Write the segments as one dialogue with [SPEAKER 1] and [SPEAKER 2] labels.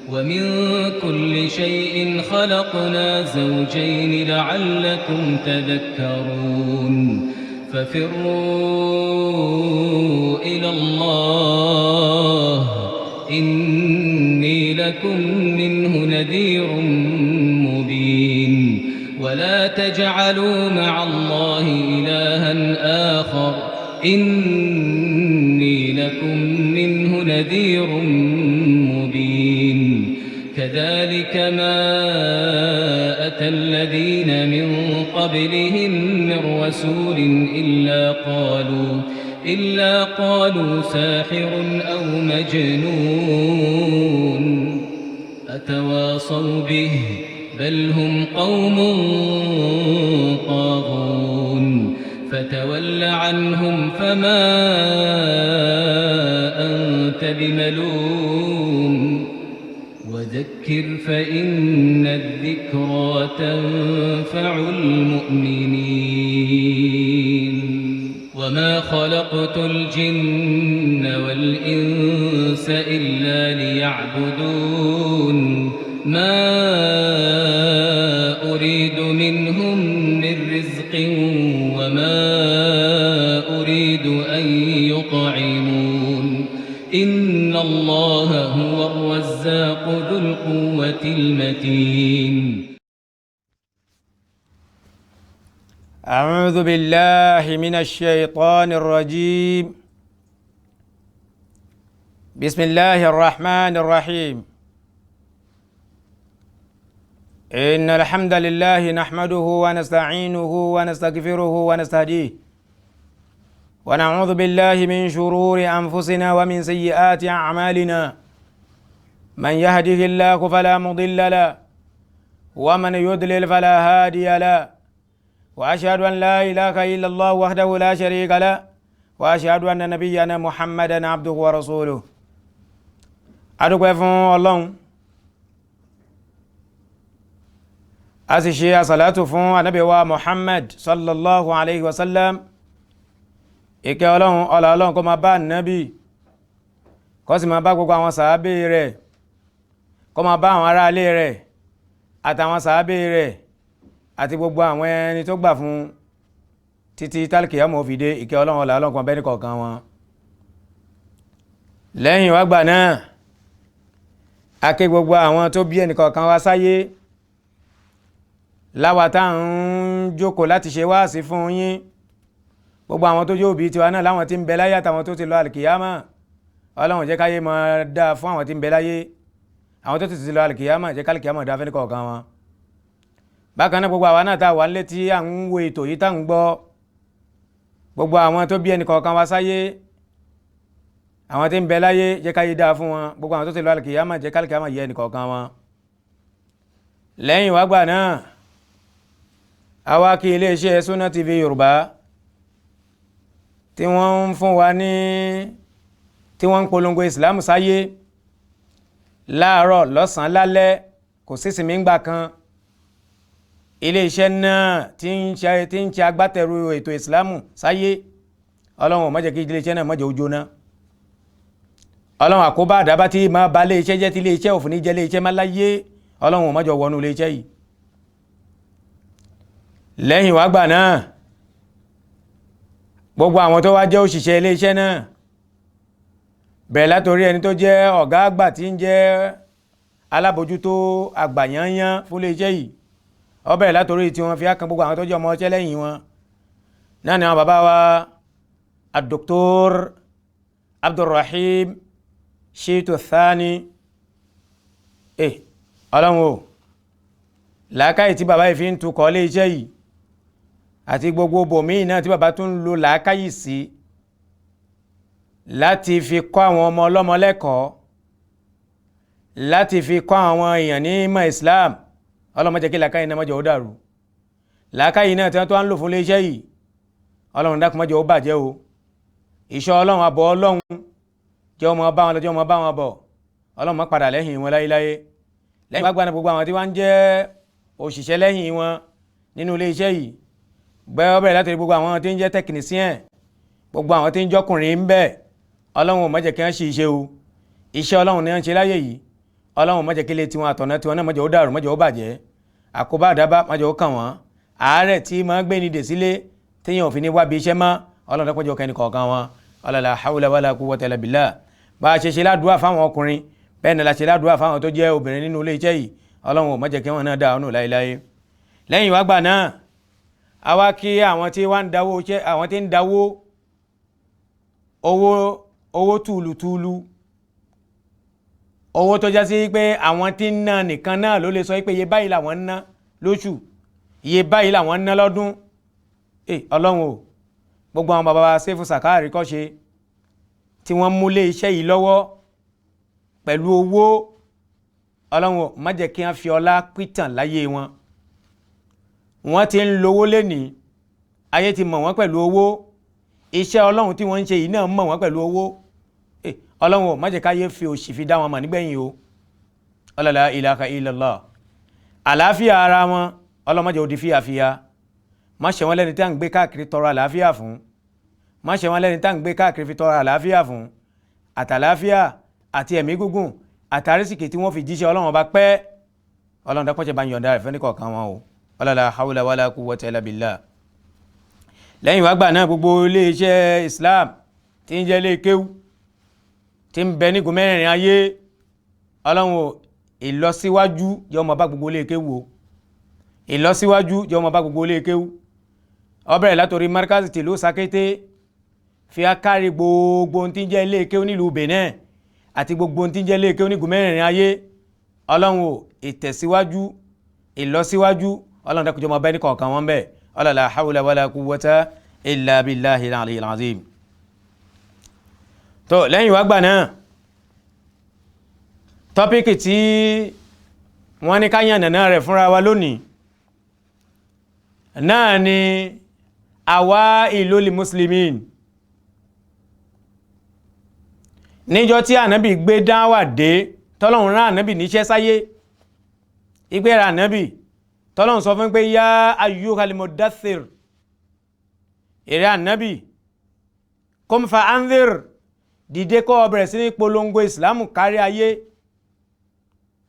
[SPEAKER 1] ومن كل شيء خلقنا زوجين لعلكم تذكرون ففروا إلى الله إني لكم منه نذير مبين ولا تجعلوا مع الله إلها آخر إني لكم منه نذير مبين كذلك ما أتى الذين من قبلهم من رسول إلا قالوا ساحر أو مجنون أتواصوا به بل هم قوم طاغون فتول عنهم فما أنت بملوم وذكر فإن الذكرى تنفع المؤمنين وما خلقت الجن والإنس إلا ليعبدون ما أريد منهم من رزق وما أريد أن يطعمون إن الله هو الرزاق ذو القوة المتين
[SPEAKER 2] أعوذ بالله من الشيطان الرجيم بسم الله الرحمن الرحيم إن الحمد لله نحمده ونستعينه ونستغفره ونستهديه ونعوذ بالله من شرور أنفسنا ومن سيئات أعمالنا من يهده الله فلا مضل له ومن يضلل فلا هادي له وأشهد أن لا إله إلا الله وحده لا شريك له وأشهد أن نبينا محمدا عبده ورسوله أدعو فون الله أسيشي صلاة فون النبي محمد صلى الله عليه وسلم ìkẹ́ ọlọ́run ọlá ọlọ́run kó máa bá nábì kó sì máa bá gbogbo àwọn sàábé rẹ̀ kó máa bá àwọn ará ilé rẹ̀ àtàwọn sàábé rẹ̀ àti gbogbo àwọn ẹni tó gbà fún títí tálkìyámọ̀ fi dé ìkẹ́ ọlọ́run ọlá ọlọ́run kan bẹ́ẹ̀ nìkọ̀ọ̀kan wọn. lẹ́yìn wá gbà náà a kí gbogbo àwọn tó bí ẹnìkọ̀ọ̀kan wá sáyé láwa tá à ń jókòó láti ṣe wáàsí fún yín gbogbo àwọn tó yóò bí tiwa náà láwọn tí ń bẹ láyé àtàwọn tó ti lọ alìkìyámà ọlọ́run jẹ́ káyé máa dáa fún àwọn tí ń bẹ láyé àwọn tó ti lọ alìkìyámà jẹ́ kálìkìyámà dáa fẹ́ni kọ̀ọ̀kan wọn. bákan náà gbogbo àwa náà tá a wà nílé tí à ń wo ètò yìí tá à ń gbọ́ gbogbo àwọn tó bí ẹnì kọ̀ọ̀kan wá sáyé àwọn tí ń bẹ láyé jẹ́ káyé dáa fún wọn gbogbo àwọn tó ti lọ alìkìyámà jẹ́ kálìkìyámà yẹ ẹnì kọ̀ọ̀kan wọn. lẹ́yìn wá gbà náà àwa kí iléeṣẹ́ Sunna TV Yorùbá tí wọ́n ń fún wa ní tí wọ́n ń polongo ìsìlámù sáyé láàárọ̀ lọ́sàn-án lálẹ́ kò sí ìsinmi ńgbà kan iléeṣẹ́ náà tí ń ṣe agbátẹrù ètò ìsìlámù sáyé ọlọ́run ò má jẹ́ kí iléeṣẹ́ náà má jẹ́ ó jóná ọlọ́run àkóbá àdábá tí máa bá iléeṣẹ́ jẹ́ tí iléeṣẹ́ òfin ní jẹ́ iléeṣẹ́ má láyé ọlọ́run ò má jẹ́ wọnú iléeṣẹ́ yìí. lẹ́yìn wá gbà náà gbogbo àwọn tó wá jẹ́ òṣìṣẹ́ iléeṣẹ́ náà bẹ̀rẹ̀ látorí ẹni tó jẹ́ ọ̀gá àgbà tí ń jẹ́ alábòjútó àgbà yányán fún iléeṣẹ́ yìí ó bẹ̀rẹ̀ látorí tí wọ́n fi ákan gbogbo àwọn tó jẹ́ ọmọ ọṣẹ́ lẹ́yìn wọn náà ni àwọn bàbá wa Dr. Abdulrahim Shitu Thani ọlọ́run o làákàyè tí bàbá yìí fi ń tukọ̀ iléeṣẹ́ yìí àti gbogbo bòmíì náà tí bàbá tún ń lo làákàyè sí láti fi kọ́ àwọn ọmọ ọlọ́mọ lẹ́kọ̀ọ́ láti fi kọ́ àwọn èèyàn ní ìmọ̀ Islam ọlọ́mọ jẹ́ kí làákàyè náà má jẹ́ ó dàrú làákàyè náà tí wọ́n tó ń lò fún iléeṣẹ́ yìí ọlọ́run dákun má jẹ́ ó bàjẹ́ o ìṣọ́ ọlọ́run àbọ̀ ọlọ́run jẹ́ ọmọ bá wọn lọ jẹ́ ọmọ bá wọn bọ̀ ọlọ́run má padà lẹ́yìn wọn láyéláyé lẹ́yìn bá gbani gbogbo àwọn tí wọ́n ń jẹ́ òṣìṣẹ́ lẹ́yìn wọn nínú iléeṣẹ́ yìí gbẹ́ bẹ̀rẹ̀ láti gbogbo àwọn tí ń jẹ́ technician gbogbo àwọn tí ń jọkùnrin ń bẹ ọlọ́run ò má jẹ́ kí wọ́n ṣe iṣẹ́ o iṣẹ́ ọlọ́run ni wọ́n ń ṣe láyé yìí ọlọ́run má jẹ́ kí ilé tiwọn àtọ̀nà tiwọn náà má jẹ́ ó dàrú má jẹ́ ó bàjẹ́ àkóbá àdábá má jẹ́ ó kàn wọ́n àárẹ̀ tí máa gbé ní dèsílé téèyàn ò fi ní wábi iṣẹ́ mọ́ ọlọ́run dákun jẹ́ kẹ́ni kọ̀ọ̀kan wọn la hawla wala quwwata illa billah bá a ṣe ládùúrà fáwọn ọkùnrin bẹ́ẹ̀ ni la ṣe ládùúrà fáwọn tó jẹ́ obìnrin nínú ilé iṣẹ́ yìí ọlọ́run ò má jẹ́ kí wọ́n náà dà ọ́nù láéláé lẹ́yìn wá gbà náà a wá kí àwọn tí wá ń dáwó iṣẹ́ àwọn tí ń dáwó owó túlùtúlù owó tó já sí pé àwọn tí ń ná nìkan náà ló lè sọ pé iye báyìí làwọn ń ná lóṣù iye báyìí làwọn ń ná lọ́dún ọlọ́run o gbogbo àwọn bàbá wa Sefu Sakari kọ́ ṣe tí wọ́n múlé iṣẹ́ yìí lọ́wọ́ pẹ̀lú owó ọlọ́run o má jẹ́ kí wọ́n fi ọlá pìtàn láyé wọn wọ́n ti ń lówó lénìí ayé ti mọ̀ wọ́n pẹ̀lú owó iṣẹ́ ọlọ́run tí wọ́n ń ṣe yìí náà mọ̀ wọ́n pẹ̀lú owó ọlọ́run ò má jẹ́ káyé fi òṣì fi dá wọn mọ̀ nígbẹ̀yìn o la ilaha illallah àlàáfíà ara wọn ọlọ́run má jẹ́ ó di fíyàfíyà má ṣe wọ́n lẹ́ni tí à ń gbé káàkiri tọrọ àlàáfíà fún má ṣe wọ́n lẹ́ni tí à ń gbé káàkiri fi tọrọ àlàáfíà fún àtàlàáfíà àti ẹ̀mí gígùn àtàrísìkì tí wọ́n fi jíṣẹ́ ọlọ́run ọba pẹ́ ọlọ́run dákun ṣe bá yọ̀ǹda rẹ̀ fẹ́ ní kọ̀ọ̀kan wọn o la hawla wala quwwata illa billah lẹ́yìn wá gbà náà gbogbo iléeṣẹ́ Islam tí ń jẹ́ ilé kéwú tí ń bẹ ní gòmẹ́rin ayé ọlọ́run ìlọsíwájú jẹ́ ọmọ bá gbogbo ilé kéwú o ìlọsíwájú jẹ́ ọmọ bá gbogbo ilé kéwú ó bẹ̀rẹ̀ látorí markazi tìlú Sakété fi akárí gbogbo tí ń jẹ́ ilé kéwú nílùú Benin àti gbogbo tí ń jẹ́ ilé kéwú ní gòmẹ́rin ayé ọlọ́run ìtẹ̀síwájú ìlọsíwájú ọlọ́run dákun jẹ́ ọmọ bẹ́ẹ̀ ní kọ̀ọ̀kan wọn bẹ́ẹ̀ la hawla wala quwwata illa billahi al-aliyyil azim tó lẹ́yìn wá gbà náà tọ́píkì tí wọ́n ní ká yànnàná rẹ̀ fúnra wa lónìí náà ni awailul muslimin níjọ́ tí ànábì gbé dáwà dé tọ́lọ́run rán ànábì níṣẹ́ sáyé ìgbéra ànábì tọ́lọ́run sọ fún pé yá ayyuhal mudaththir èrè ànábì kum fa anzir dìde kó bẹ̀rẹ̀ sí ní polongo ìsìlámù kárí ayé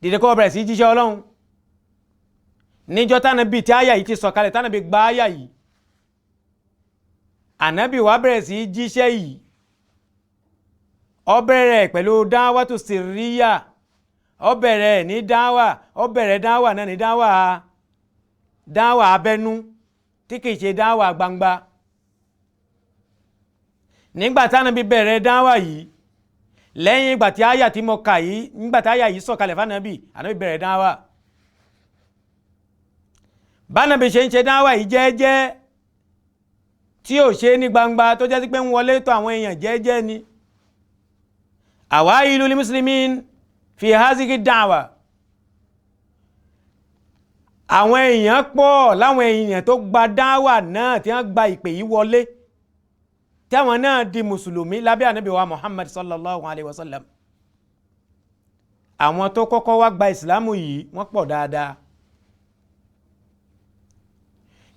[SPEAKER 2] dìde kó bẹ̀rẹ̀ sí jíṣẹ́ ọlọ́run níjọ́ tánàbì tí àyà yìí ti sọ̀kalẹ̀ tánàbì gba àyà yìí ànábì wá bẹ̀rẹ̀ sí jíṣẹ́ yìí ó bẹ̀rẹ̀ pẹ̀lú dáwàtú sirriya ó bẹ̀rẹ̀ ní dáwà náà ní dáwà abẹ́nú tí kìí ṣe dáwà gbangba nígbà tánàbí bẹ̀rẹ̀ dáwà yìí lẹ́yìn ìgbà tí àyà tí mo kà yìí nígbà tí àyà yìí sọ̀kalẹ̀ fánàbí ànábì bẹ̀rẹ̀ dáwà bánàbí ṣe ń ṣe dáwà yìí jẹ́ẹ́jẹ́ tí ò ṣe ní gbangba tó jẹ́ sí pé ń wọlé tó àwọn èèyàn jẹ́ẹ́jẹ́ ni awailul muslimin fi hazihi dáwà àwọn èèyàn pọ̀ láwọn èèyàn tó gba dáwà náà tí wọ́n gba ìpè yìí wọlé tí àwọn náà di mùsùlùmí lábẹ́ ànábì wa Muhammad sallallahu alaihi wasallam àwọn tó kọ́kọ́ wá gba ìsìlámù yìí wọ́n pọ̀ dáadáa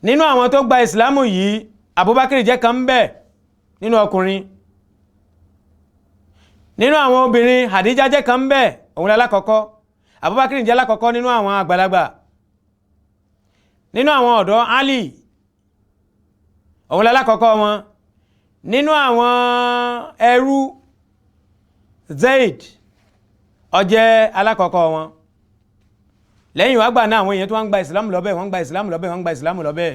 [SPEAKER 2] nínú àwọn tó gba ìsìlámù yìí Abubakar jẹ́ kan bẹ́ẹ̀ nínú ọkùnrin nínú àwọn obìnrin Hadija jẹ́ kan bẹ́ẹ̀ òun lálákọ̀ọ́kọ́ Abubakar jẹ́ lákọ̀ọ́kọ́ nínú àwọn àgbàlagbà nínú àwọn ọ̀dọ́ Ali òun lálákọ̀ọ́kọ́ wọn nínú àwọn ẹrú Zaid ó jẹ́ alákọ̀ọ́kọ́ wọn lẹ́yìn wá gbà náà àwọn èèyàn tó wọ́n gba ìsìlámù lọ́bẹ̀ wọ́n gba ìsìlámù lọ́bẹ̀ wọ́n gba ìsìlámù lọ́bẹ̀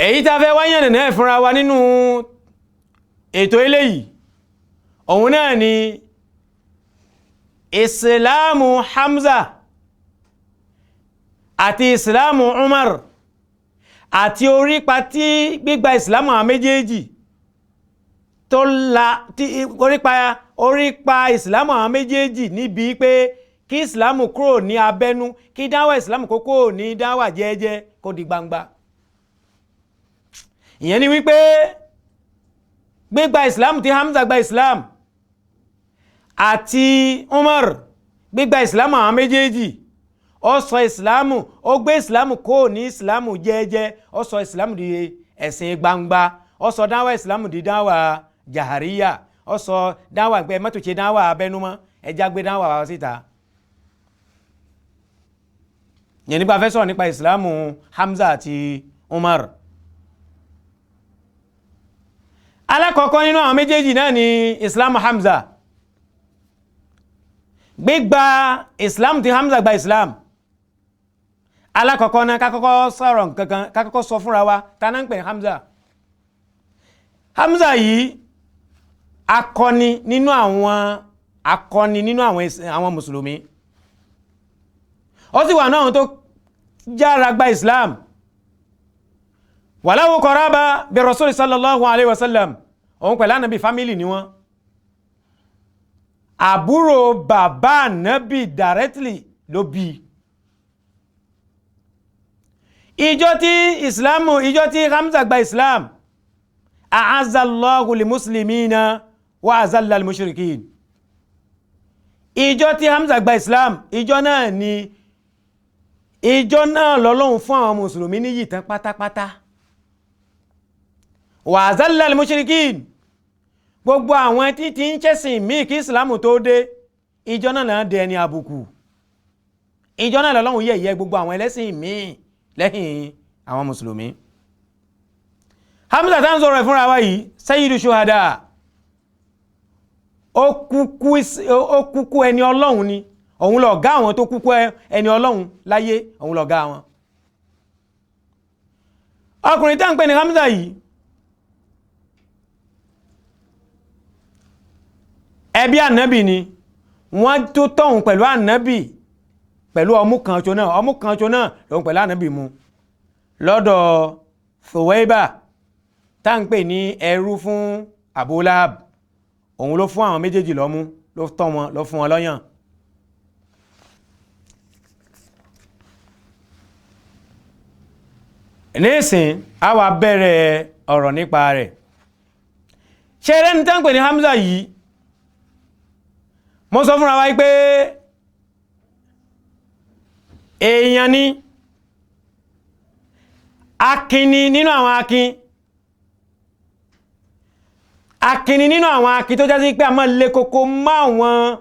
[SPEAKER 2] èyí tá fẹ́ wáyé nìna fúnra wa nínú ètò eléyìí òun náà ni ìsìlámù Hamza àti ìsìlámù Oumar àti orípa tí gbígba ìsìlámù àwọn méjèèjì tó la tí orípa ìsìlámù àwọn méjèèjì níbi pé kí ìsìlámù kúrò ní abẹ́nú kí dáwà ìsìlámù kókó ní dáwà jẹ́ẹ́jẹ́ kó di gbangba ìyẹn ni wípé gbígba ìsìlámù tí Hamza gba ìsìlámù àti Oumar gbígba ìsìlámù àwọn méjèèjì ó sọ ìsìlámù ó gbé ìsìlámù kó ní ìsìlámù jẹ́ẹ́jẹ́ ó sọ ìsìlámù di ẹ̀sìn gbangba ó sọ dáwà Islam di dáwà jahariya ó sọ dáwà pé má tó ṣe dáwà abẹ́númọ́ ẹja gbé dáwà wá síta. yẹn nípa fẹ́ sọ̀rọ̀ nípa Islam Hamza àti Oumar. alákọ̀ọ́kọ́ nínú àwọn méjèèjì náà ni Islam Hamza. gbígba Islam tí Hamza gba Islam. alákọ̀ọ́kọ́ náà kákọ́kọ́ sọ̀rọ̀ nǹkankan kákọ́kọ́ sọ fúnra wa ta náà ń pè ní Hamza. Hamza yìí akọni nínú àwọn mùsùlùmí. ó sì wà náà tó jára gba Islam. wàláwó qaraba bí Rasul sallallahu alaihi wasallam òun pẹ̀lú ànábì fámílì ni wọ́n. àbúrò bàbá ànábì directly ló bí. ìjọ tí Hamza gba Islam a'azzallahu li muslimina wa azalla al mushrikin. ìjọ tí Hamza gba Islam ìjọ náà lọ́lọ́hun fún àwọn mùsùlùmí níyì tán pátápátá. wa azalla al mushrikin. gbogbo àwọn tí ń ṣẹ̀sìn míì kí Islam tó dé ìjọ náà dé ẹni àbùkù. ìjọ náà lọ́lọ́hun yẹ̀yẹ́ gbogbo àwọn ẹlẹ́sìn míì lẹ́yìn àwọn mùsùlùmí. Hamza tá ń sọ̀rọ̀ ẹ̀ fúnra wa yìí sayyidu shuhada. ó kúkú ẹni ọlọ́run ni òun lọ̀gá àwọn tó kúkú ẹni ọlọ́run láyé òun lọ̀gá wọn. ọkùnrin tá ń pè ní Hamza yìí ẹbí ànábì ni wọ́n tó tọ̀hún pẹ̀lú ànábì pẹ̀lú ọmú kan ṣo náà lòun pẹ̀lú ànábì mu lọ́dọ̀ Thuwaiba tá ń pè ní ẹrú fún Abu Lahab. òun ló fún àwọn méjèèjì lọ́mú ló tọ́ wọn ló fún wọn lọ́yàn. nísìn a wá bẹ̀rẹ̀ ọ̀rọ̀ nípa rẹ̀. ṣe rẹ́ni tá ń pè ní Hamza yìí mo sọ fúnra wa pé èèyàn ni akíní nínú àwọn akin tó jásí pé a máa lè kókó mọ́ àwọn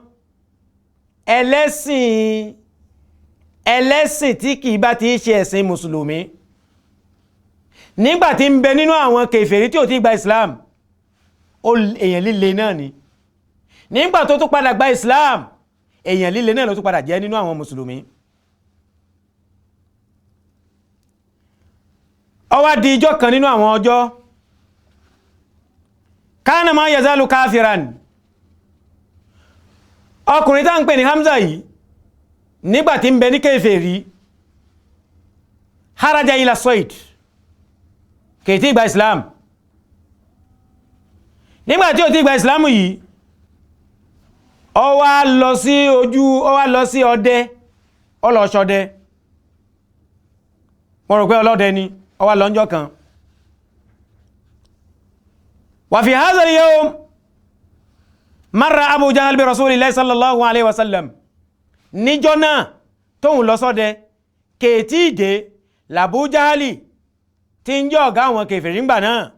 [SPEAKER 2] ẹlẹ́sìn tí kìí bá ti ṣe ẹ̀sìn mùsùlùmí. nígbàtí ń bẹ nínú àwọn kèfèrí tí ò ti gba Islam èèyàn líle náà ni. nígbà tó tún padà gba Islam èèyàn líle náà ló tún padà jẹ́ nínú àwọn mùsùlùmí. ó wá di ìjọ kan nínú àwọn ọjọ́ kana ma yazalu kafiran. ọkùnrin tá ń pè ní Hamza yìí nígbàtí ń bẹ ní kèfèrí haraja ila Soid kì í tí gba Islam. nígbàtí ó ti gba Islam yìí ó wá lọ sí ọdẹ ọlọ́ṣọdẹ. mo rò pé ọlọ́dẹ ni ó wá lọ́njọ́ kan. وفي هذا اليوم مر أبو جهل برسول الله صلى الله عليه وسلم. níjọ́ náà tóun lọ sọ́dẹ kètíìdé l'Abu Jahali tí ń jẹ́ ọ̀gá àwọn kèfèrí ńgbà náà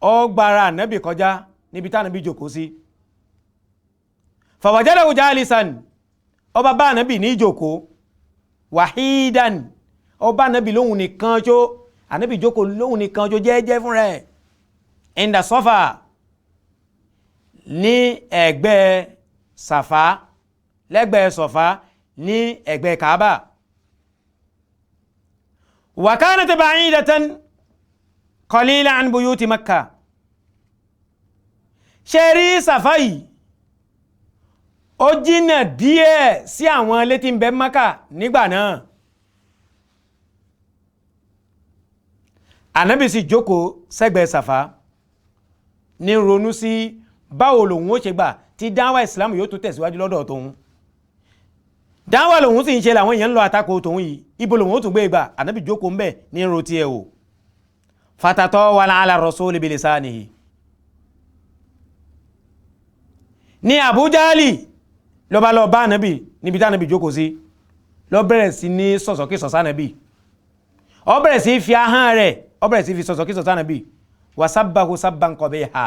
[SPEAKER 2] ó gbára ànábì kọjá níbi tánàbí jókòó sí. فوجده جالسا ó bá ànábì ní jókòó wahidan ó bá ànábì lóhun nìkan ṣó ànábì jókòó lóhun nìkan ṣó jẹ́jẹ́ fún rẹ̀. inda Safa ní ẹ̀gbẹ́ Safa lẹ́gbẹ̀ẹ́ Safa ní ẹ̀gbẹ́ Kaaba. wa kanat ba'idatan qalila an buyuti Makkah. ṣe rí Safa yìí ó jìnnà díẹ̀ sí àwọn ilé tí ń bẹ Makkah nígbà náà. Ànábì sì jókòó sẹ́gbẹ̀ẹ́ Safa ní ronú sí báwo lòun ó ṣe gbà tí dáwà Islam yóò tún tẹ̀síwájú lọ́dọ̀ tóun. dáwà lòun sì ń ṣe làwọn èèyàn ń lọ àtakò tóun yìí ibo lòun ó tún gbé gbà. Ànábì jókòó ńbẹ̀ ní ro tiẹ̀ o. fatatawala ala rasuli bilisanihi. ní Abu Jahali ló bá lọ bá Ànábì níbi tí Ànábì jókòó sí ló bẹ̀rẹ̀ sí ní sọ̀sọ̀kí sọ̀sá Ànábì. ó bẹ̀rẹ̀ sí fi ahọ́n rẹ̀ ó bẹ̀rẹ̀ sí fi sọ̀sọ̀kí sọ̀sá Ànábì. wa sabbahu sabban qabiha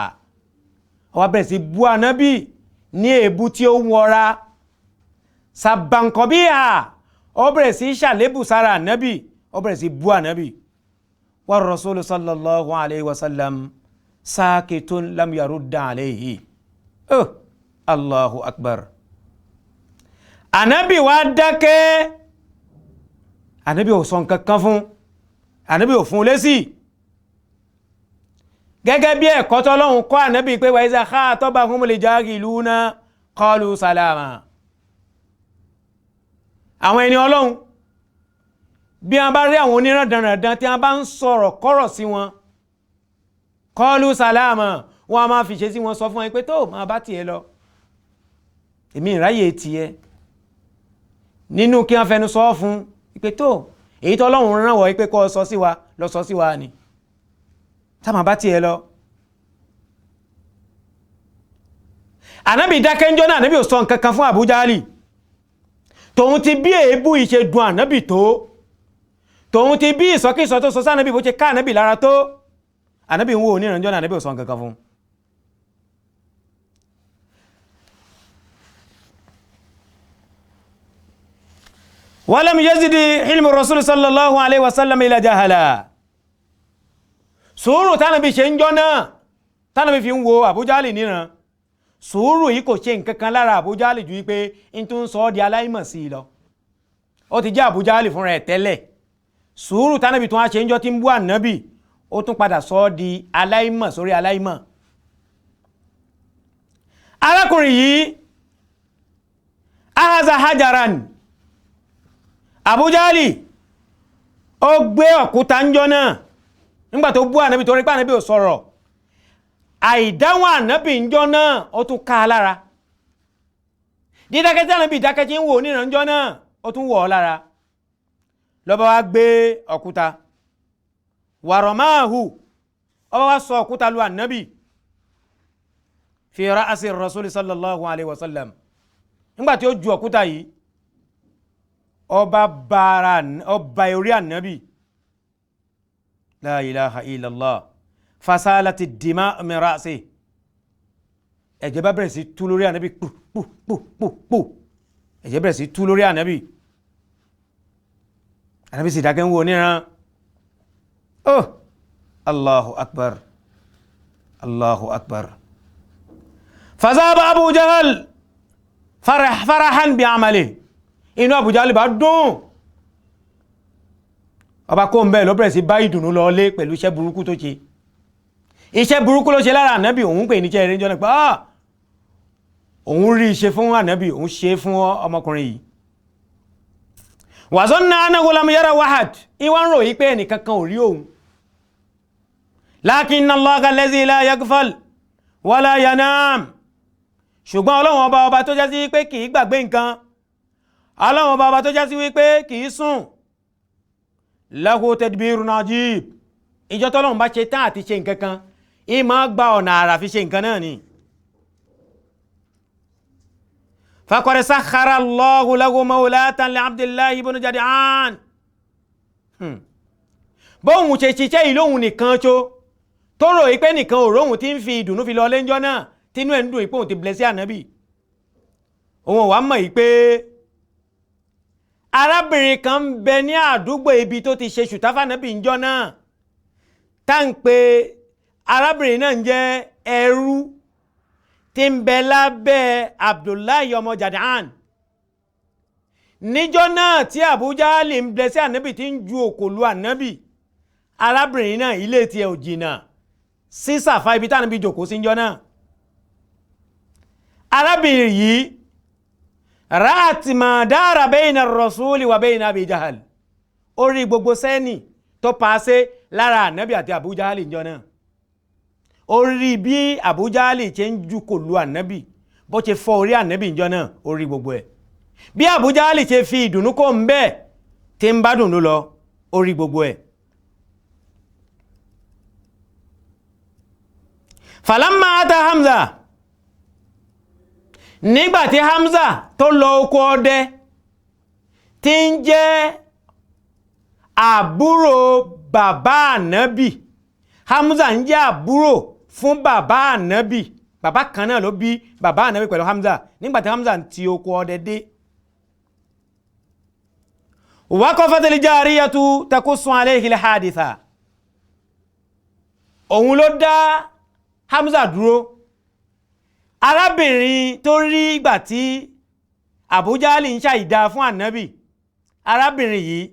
[SPEAKER 2] ó wá bẹ̀rẹ̀ sí bú ànábì ní èébú tí ó wọra sabban qabiha ó bẹ̀rẹ̀ sí ṣàlébù sára ànábì ó bẹ̀rẹ̀ sí bú ànábì wa rasulu sallallahu alayhi wa sallam sakitun lam yarudda alayhi Allahu akbar ànábì wá dákẹ́ ànábì ò sọ nǹkan kan fún ànábì ò fún lésì gẹ́gẹ́ bí ẹ̀kọ́ tọ́lọ́hun kọ́ ànábì pé wa iza khatabahumul jahiluna qalu salama àwọn ẹni ọlọ́run bí wọ́n bá rí àwọn onírandanrandan tí wọ́n bá ń sọ̀rọ̀ kọ́rọ̀ sí wọn qalu salama wọ́n a máa fi ṣe sí wọn sọ fún wọn pé tó máa bá tiẹ̀ lọ èmi ìráyè tiẹ̀ nínú kí wọ́n fẹnu sọ fún pé tó èyí tọ́lọ́run rán wọ́ pé kó sọ sí wa lọ sọ sí wa ni tá máa bá tiẹ̀ lọ ànábì dákẹ́njọ́ náà ànábì ò sọ nǹkan kan fún Abu Jahali tòun ti bí èébú ìṣe dùn ànábì tó tòun ti bí ìsọkísọ tó sọ sánábì bó ṣe ká ànábì lára tó ànábì ń wo oníranjọ́ náà ànábì ò sọ nǹkan kan fún walam yazidi hilmu rasul sallallahu alaihi wasallam ila jahala sùúrù tánàbí ṣe ń jọ náà tánàbí fi ń wo Abu Jahali níran sùúrù yìí kò ṣe nǹkan kan lára Abu Jahali ju wípé in tún sọ ọ́ di aláìmọ̀ sí lọ ó ti jẹ́ Abu Jahali fúnra ẹ̀ tẹ́lẹ̀ sùúrù tánàbí tún á ṣe ń jọ tí ń bú ànábì ó tún padà sọ ọ́ di aláìmọ̀ sórí aláìmọ̀ arákùnrin yìí ahaza hajaran Abu Jahali ó gbé òkúta ń jọ náà nígbà tó bú ànábì tó rí pé ànábì ò sọ̀rọ̀ àìdáhùn ànábì ń jọ náà ó tún ká lára dídákẹ́ tí ànábì dákẹ́ tí ń wò níran jọ náà ó tún wọ̀ ọ́ lára lọ́ba wá gbé òkúta wàrọ̀máhù ọba wá sọ òkúta lu ànábì fi ra'asi rasuli sallallahu alaihi wasallam nígbà tí ó ju òkúta yìí ọba orí ànábì la ilaha illallah fasalati dima min ra'si ẹ̀jẹ̀ bá bẹ̀rẹ̀ sí tú lórí ànábì pù ẹ̀jẹ̀ bẹ̀rẹ̀ sí tú lórí ànábì sì dákẹ́ ń wo níran Allahu akbar Allahu akbar fazaba Abu Jahal farahan bi amali inú Abu Jahal bá dùn ọba kó ń bẹ́ẹ̀ ló bẹ̀rẹ̀ sí bá ìdùnnú lọ lé pẹ̀lú iṣẹ́ burúkú tó ṣe iṣẹ́ burúkú ló ṣe lára ànábì òun pè ní jẹ́ ẹ̀rẹ́jọ́ nípa òun rí iṣẹ́ fún ànábì òun ṣe fún ọmọkùnrin yìí wazanna annahu lam yara wahad ìwọ́n rò yí pé ẹnìkankan ò rí òun lakinna Allaha allazi la yaghfal wala yanam ṣùgbọ́n ọlọ́run ọba tó já sí wípé kì í gbàgbé nǹkan ọlọ́run ọba tó já sí wípé kì í sùn lahu tadbirun ajib ìjọ tọ́lọ́run bá ṣe tán àti ṣe nǹkan kan ìmọ̀ gba ọ̀nà àrà fi ṣe nǹkan náà ni faqad sakhkhara Allahu lahu mawlatan li Abdillahi ibn Jad'an bóhun ṣe ṣiṣẹ́ ìlóhun nìkan ṣo tó rò wípé nìkan òróhun tí ń fi ìdùnnú fi lọ lẹ́njọ́ náà tínú ẹ̀ ń dùn ìpóhun ti blẹ́sí ànábì òun wà mọ̀ yìí pé arábìnrin kan ń bẹ ní àdúgbò ibi tó ti ṣe ṣùtáfà nábì ńjọ́ náà tá ń pe arábìnrin náà ń jẹ́ ẹrú tí ń bẹ lábẹ́ Abdullahi ọmọ Jad'an níjọ́ náà tí Abu Jahali ń blẹ́sí ànábì tí ń ju òkòlù ànábì arábìnrin náà ilé tiẹ̀ ò jìnnà sí sàfà ibi tánábì jòkó sí ńjọ́ náà arábìnrin yìí ráàtì máa dára bayna rasúlì wà bayna Abi Jahal orí gbogbo sẹ́ni tó paṣẹ lára ànábì àti Abu Jahali ńjọ́ náà orí bí Abu Jahali ṣe ń ju kò lu ànábì bó ṣe fọ́ orí ànábì ńjọ́ náà orí gbogbo ẹ̀ bí Abu Jahali ṣe fi ìdùnnú kó ń bẹ́ẹ̀ tí ń bá dùnnú lọ orí gbogbo ẹ̀ falamma ata Hamza nígbàtí Hamza tó lọ oko ọdẹ tí ń jẹ́ àbúrò bàbá ànábì Hamza ń jẹ́ àbúrò fún bàbá ànábì, bàbá kan náà ló bí bàbá ànábì pẹ̀lú Hamza nígbàtí Hamza ń ti oko ọdẹ dé. waqafat al-jariyatu taqussu alayhi al-haditha, òun ló dá Hamza dúró. arábìnrin tó rí ìgbà tí Abu Jahli ń ṣàìdá fún ànábì, arábìnrin yìí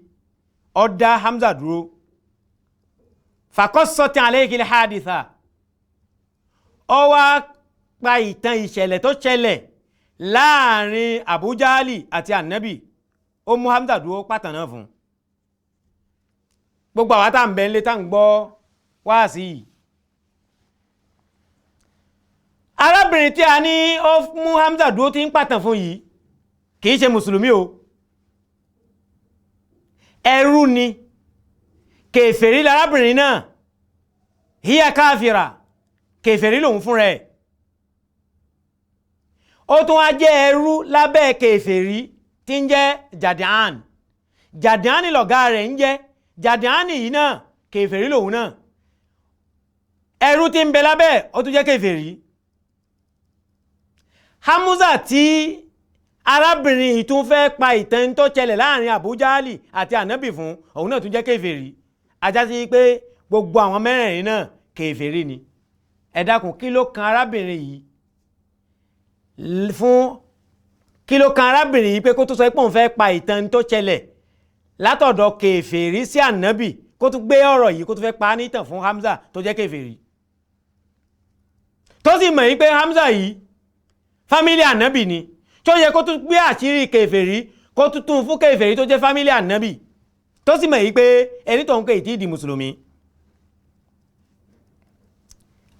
[SPEAKER 2] ó dá Hamza dúró. faqassat alayhi al-haditha, ó wá pa ìtàn ìṣẹ̀lẹ̀ tó ṣẹlẹ̀ láàrin Abu Jahli àti ànábì, ó mú Hamza dúró pàtàn náà fún. gbogbo àwa tá ń bẹ nílé tá ń gbọ́ wáàsí yìí, arábìnrin tí a ní ó mú Hamza dúró tí ń pàtàn fún yìí kìí ṣe mùsùlùmí o, ẹrú ni, kèfèrí lárábìnrin náà, hiya káfìrà, kèfèrí lòun fún rẹ̀. ó tún wá jẹ́ ẹrú lábẹ́ kèfèrí tí ń jẹ́ Jadian. Jadian lọ̀gá rẹ̀ ń jẹ́, Jadian yìí náà kèfèrí lòun náà, ẹrú tí ń bẹ lábẹ́ ó tún jẹ́ kèfèrí. Hamza tí arábìnrin yìí tún fẹ́ pa ìtàn tó ṣẹlẹ̀ láàrin Abu Jahli àti ànábì fún, òun náà tún jẹ́ kèfèrí. ajá sí pé gbogbo àwọn mẹ́rẹ̀ẹ̀rin náà kèfèrí ni. ẹ dákun, kí ló kan arábìnrin yìí fún, kí ló kan arábìnrin yìí pé kó tó sọ pé òun fẹ́ pa ìtàn tó ṣẹlẹ̀ látọ̀dọ̀ kèfèrí sí ànábì, kó tún gbé ọ̀rọ̀ yìí kó tún fẹ́ pa á nítàn fún Hamza tó jẹ́ kèfèrí, tó sì mọ̀ yí pé Hamza yìí fámílì ànábì ni, tó yẹ kó tún gbé àṣírí kèfèrí kó tún tún fún kèfèrí tó jẹ́ fámílì ànábì, tó sì mọ̀ yí pé ẹni tó ń pè tí di mùsùlùmí.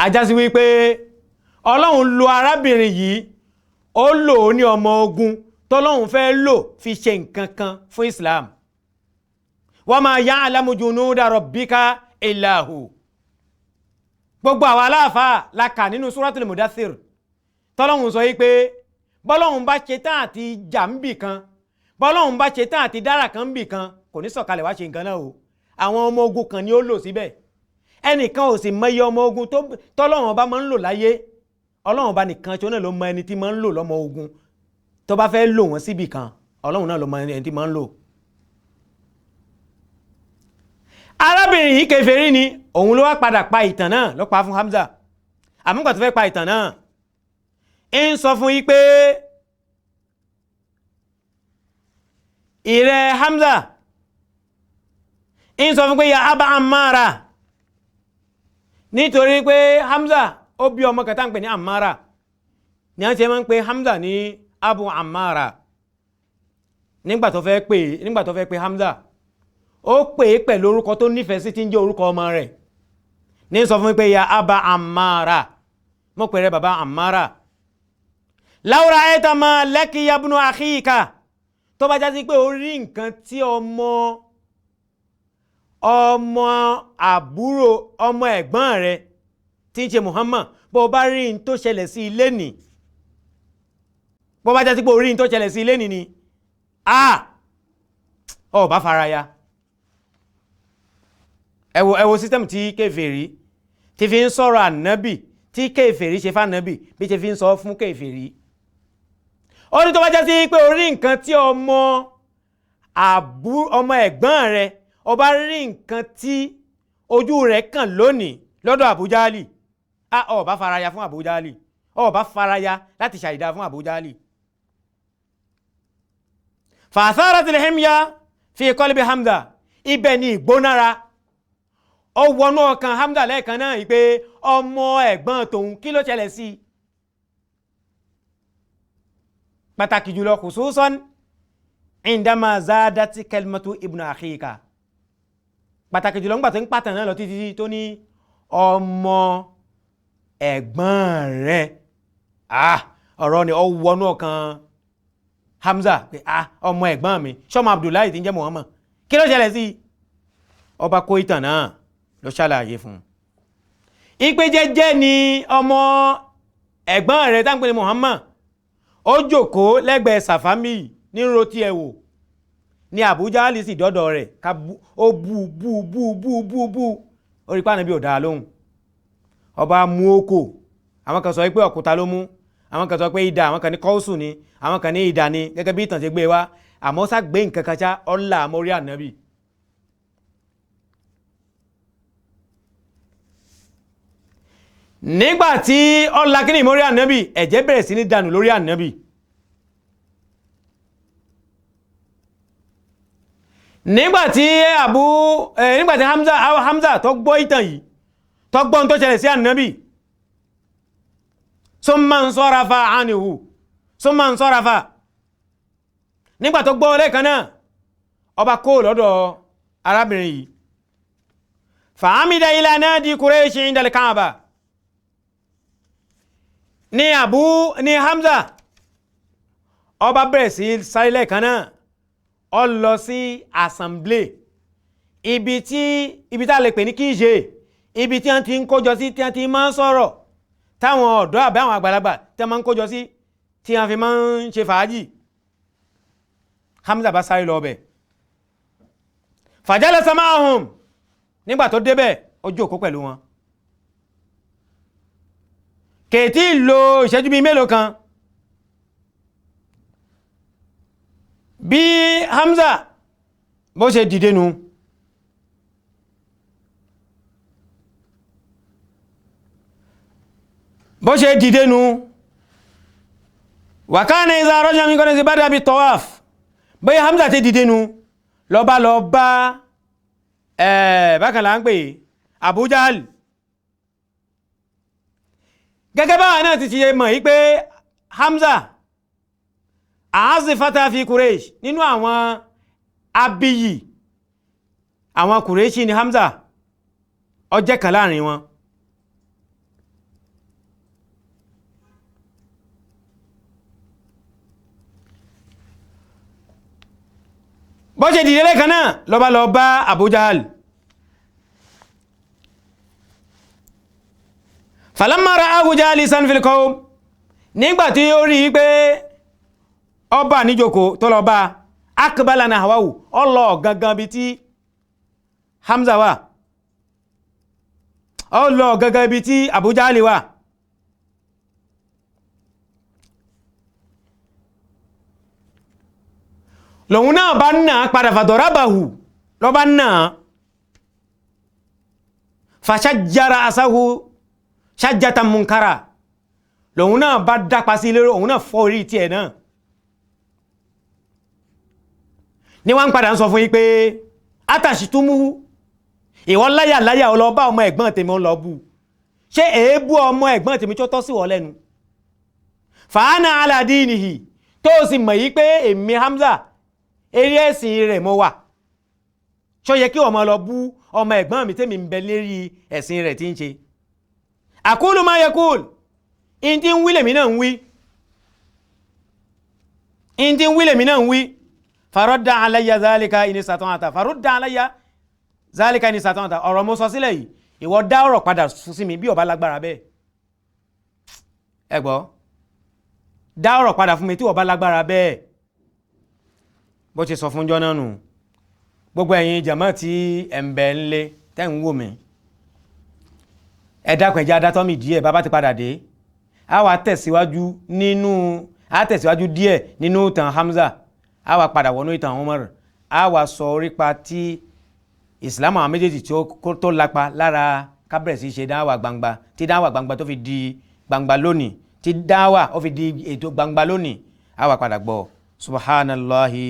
[SPEAKER 2] ajásí wípé Ọlọ́run lo arábìnrin yìí, ó lò ó ní ọmọ ogun tọ́lọ́run fẹ́ lò fi ṣe nǹkan kan fún Islam. wa ma ya'lamu junuda rabbika illa hu. gbogbo àwa aláàfáà la kà nínú Suratul Mudaththir tọ́lọ́run sọ wípé bọ́lọ́run bá ṣe tán àti jà ń bì kan, bọ́lọ́run bá ṣe tán àti dára kan ń bì kan, kò ní sọ̀kalẹ̀ wá ṣe nǹkan náà o, àwọn ọmọ ogun kan ni ó lò síbẹ̀. ẹnìkan ò sì mọ iye ọmọ ogun tọ́lọ́run ọba máa ń lò láyé. Ọlọ́run ọba nìkan tí ó náà ló mọ ẹni tí máa ń lò lọ́mọ ogun, tó bá fẹ́ lò wọ́n síbì kan Ọlọ́run náà ló mọ ẹni tí máa ń lò. arábìnrin yìí kèfèrí ni, òun ló wá padà pa ìtàn náà, ló pa fún Hamza. àmúgbà tó fẹ́ pa ìtàn náà ń sọ fún yí pé ìrẹ Hamza, ń sọ fún pé ya Aba Ammara, nítorí pé Hamza ó bí ọmọ kẹta ń pè ní Ammara, ní a ń ṣe máa ń pè Hamza ní Abu Ammara. nígbà tó fẹ́ pè Hamza, ó pè é pẹ̀lú orúkọ tó nífẹ̀ẹ́ sí tí ń jẹ́ orúkọ ọmọ rẹ̀, ní sọ fún pé ya Aba Ammara, mo pè rẹ bàbá Ammara. law ra'ayta ma laki ya ibnu akhika, tó bá já sí pé ó rí nǹkan tí ọmọ àbúrò ọmọ ẹ̀gbọ́n rẹ̀ tí ń ṣe Muhammad, bó bá rí n tó ṣẹlẹ̀ sí ilé nì, bó bá já sí pé ó rí n tó ṣẹlẹ̀ sí ilé nì ni ó bá faraya. ẹ wo system tí kèfèrí tí fi ń sọ̀rọ̀ ànábì, tí kèfèrí ṣe fànábì bí ṣe fi ń sọ fún kèfèrí. ó ní tó bá já sí pé ó rí nǹkan tí ọmọ ẹ̀gbọ́n rẹ̀, ó bá rí nǹkan tí ojú rẹ̀ kàn lónìí lọ́dọ̀ Abu Jahli, ó bá faraya fún Abu Jahli, ó bá faraya láti ṣàìdá fún Abu Jahli. fàṣàratil himya fi qalbi Hamza, ibẹ̀ ni ìgbónára ó wọnú ọkàn Hamza lẹ́ẹ̀kan náà pé ọmọ ẹ̀gbọ́n tòun kí ló ṣẹlẹ̀ sí. pàtàkì jùlọ khususan indama zadati kalimatu ibnu akhika, pàtàkì jùlọ nígbà tó ń pàtàn náà lọ títí tó ní ọmọ ẹ̀gbọ́n rẹ̀. ọ̀rọ̀ ni ó wọnú ọkàn Hamza pé ọmọ ẹ̀gbọ́n mi ṣọ́mọ Abdullahi tí ń jẹ́ Muhammad kí ló ṣẹlẹ̀ sí. ọba kó ìtàn náà ló ṣàlàyé fún un. ìpè jẹ́jẹ́ ni ọmọ ẹ̀gbọ́n rẹ̀ tá ń pè ní Muhammad, ó jókòó lẹ́gbẹ̀ẹ́ sàfámì ní rotí ẹ̀wò ní Abu Jahli sì dọ́dọ̀ rẹ̀ ká ó bú ó rí pé ànábì ò dá lóhùn ọba mú òkò àwọn kan sọ pé òkúta ló mú àwọn kan sọ pé idà àwọn kan ní kọ́ọ̀sù ni àwọn kan ní idà ni gẹ́gẹ́ bí ìtàn ṣe gbé wá àmọ́ sá gbé nǹkan kan ṣá ọ̀là mórí ànábì. nígbà tí ọ̀là kíní mórí ànábì ẹ̀jẹ̀ bẹ̀rẹ̀ sí ní dànù lórí ànábì. nígbàtí Hamza tó gbọ́ ìtàn yìí tó gbọ́ tó ṣẹlẹ̀ sí ànábì summa nsarafa anhu summa nsarafa nígbà tó gbọ́ lẹ́ẹ̀kan náà ọba kó lọ́dọ̀ arábìnrin yìí fa'amida ila nadi Quraysh inda al-Kaaba ní Hamza ọba bẹ̀rẹ̀ sí sáré lẹ́ẹ̀kan náà ó lọ sí assembly ibi tá lè pè ní kíje ibi tí wọ́n ti ń kójọ sí tí wọ́n ti máa ń sọ̀rọ̀ táwọn ọ̀dọ́ àbí àwọn àgbàlagbà tí wọ́n máa ń kójọ sí tí wọ́n fi máa ń ṣe fàájì. Hamza bá sáré lọ bẹ̀ fajalasa ma'ahum nígbà tó débẹ̀ ó jókòó pẹ̀lú wọn kètí lo ìṣẹ́jú bíi mélòó kan bí Hamza bó ṣe dìde nu wa kana iza raja min qad bada bi tawaf bí Hamza ti dìde nu lọ bá bákan là ń pè Abu Jahl gẹ́gẹ́ báwa náà ti ṣe mọ̀ yí pé Hamza àázìfátà fi Quraysh nínú àwọn abiyì àwọn Qurayshi ni Hamza ó jẹ́ kan láàrin wọn. bó ṣe dìde lẹ́ẹ̀kan náà lọ bá Abu Jahl falamma ra'ahu jalisan fil qawm nígbàtí ó rí pé ọba níjòkó tó lọ bá akbala nahwahu ọlọ gangan bí tí Hamza wà ọlọ gangan bí tí Abu Jahl wà lòun náà bá náà padà fàdọ̀rábàhù lọ bá náà fàṣájára asáhù ṣájátà munkara lòun náà bá dápa sí lérò òun náà fọ́ orí tí ẹ̀ náà ní wọ́n ń padà ń sọ fún yí pé átàṣítúmúhú ìwọ́n láyà ọlọ́bá ọmọ ẹ̀gbọ́n tèmi ń lọ bú ṣé èébú ọmọ ẹ̀gbọ́n tèmi tó tọ́ sí wọ́ lẹ́nu fàánà aládìínìhì tó sì mọ̀ yí pé èmi Hamza eré ẹ̀sìn rẹ̀ mọ́ wà ṣó yẹ kí ọmọ lọ bú ọmọ ẹ̀gbọ́n mi tèmi ń bẹ lérí ẹ̀sìn rẹ̀ tí ń ṣe àkúlù máa yẹ kúl in tí ń wí lèmi náà ń wí farudda alayya zalika in istata'ta ọ̀rọ̀ mo sọ sílẹ̀ yìí ìwọ dá ọ̀rọ̀ padà sí mi bí ó bá lágbára bẹ́ẹ̀ ẹ gbọ́ dá ọ̀rọ̀ padà fún mi tí ó bá lágbára bẹ́ẹ̀ bó ṣe sọ fún jọ́nà nù gbogbo ẹ̀yin jàmáà tí ẹ̀ ń bẹ ńlé tẹ́ ń wò mí ẹ dákun ẹjẹ́ adátọ́ mi díẹ̀ bàbá ti padà dé a wá tẹ̀síwájú díẹ̀ nínú ìtàn Hamza a wá padà wọnú ìtàn Oumar a wá sọ orípa tí Islam àwọn méjèèjì tí ó tó lápa lára kábẹ̀rẹ̀ sí ṣe dáwà gbangba tí dáwà gbangba tó fi di gbangba lónìí tí dáwà ó fi di ètò gbangba lónìí a wá padà gbọ́ subhanallahi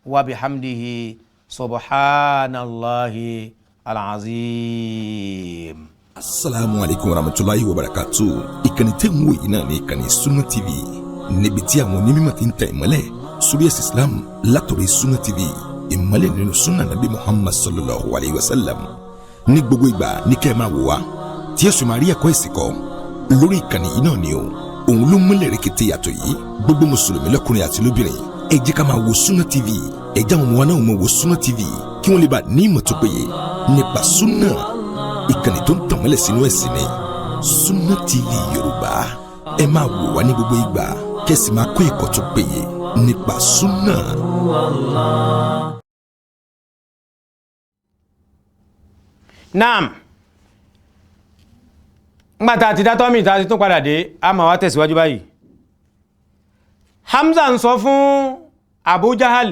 [SPEAKER 2] wa bihamdihi subhanallahi alazim.
[SPEAKER 3] Assalamu alaikum warahmatullahi wabarakatuh. Ìkànnì tẹ́ ń wò yìí náà ní ìkànnì Sunna TV níbi tí àwọn onímọ̀ ti ń tẹ̀ ìmọ́lẹ̀ sórí ẹ̀sìn Islam látọ̀rọ̀ Sunna TV ìmọ́lẹ̀ nínú Sunna Nabi Muhammad sallallahu alayhi wa sallam ní gbogbo ìgbà ní kẹ́ ẹ máa wò wá tí ẹ sì máa rí ẹ̀kọ́ ẹ̀sìn kọ́ lórí ìkànnì yìí náà ni o òun ló múlẹ̀ rẹ̀kẹ̀tẹ̀ yàtọ̀ yìí gbogbo mùsùlùmí lọ́kùnrin àti lóbìnrin ẹ jẹ́ ká máa wo Sunna TV ẹ jẹ́ àwọn ọmọ wa náà máa wo Sunna TV kí wọ́n lè bá ní ìmọ̀ tó péye nípa Sunna ìkànnì tó ń tànmọ́lẹ̀ sínú ẹ̀sìn ni Sunna TV Yorùbá ẹ máa wò wá ní gbogbo ìgbà kẹ́sì máa kọ́ ẹ̀kọ́ tó péye nípa Sunna.
[SPEAKER 2] Naam ńgbà tá ti dátọ́ mi tá ti tún padà dé a máa wá tẹ̀síwájú báyìí. Hamza ń sọ fún Abu Jahal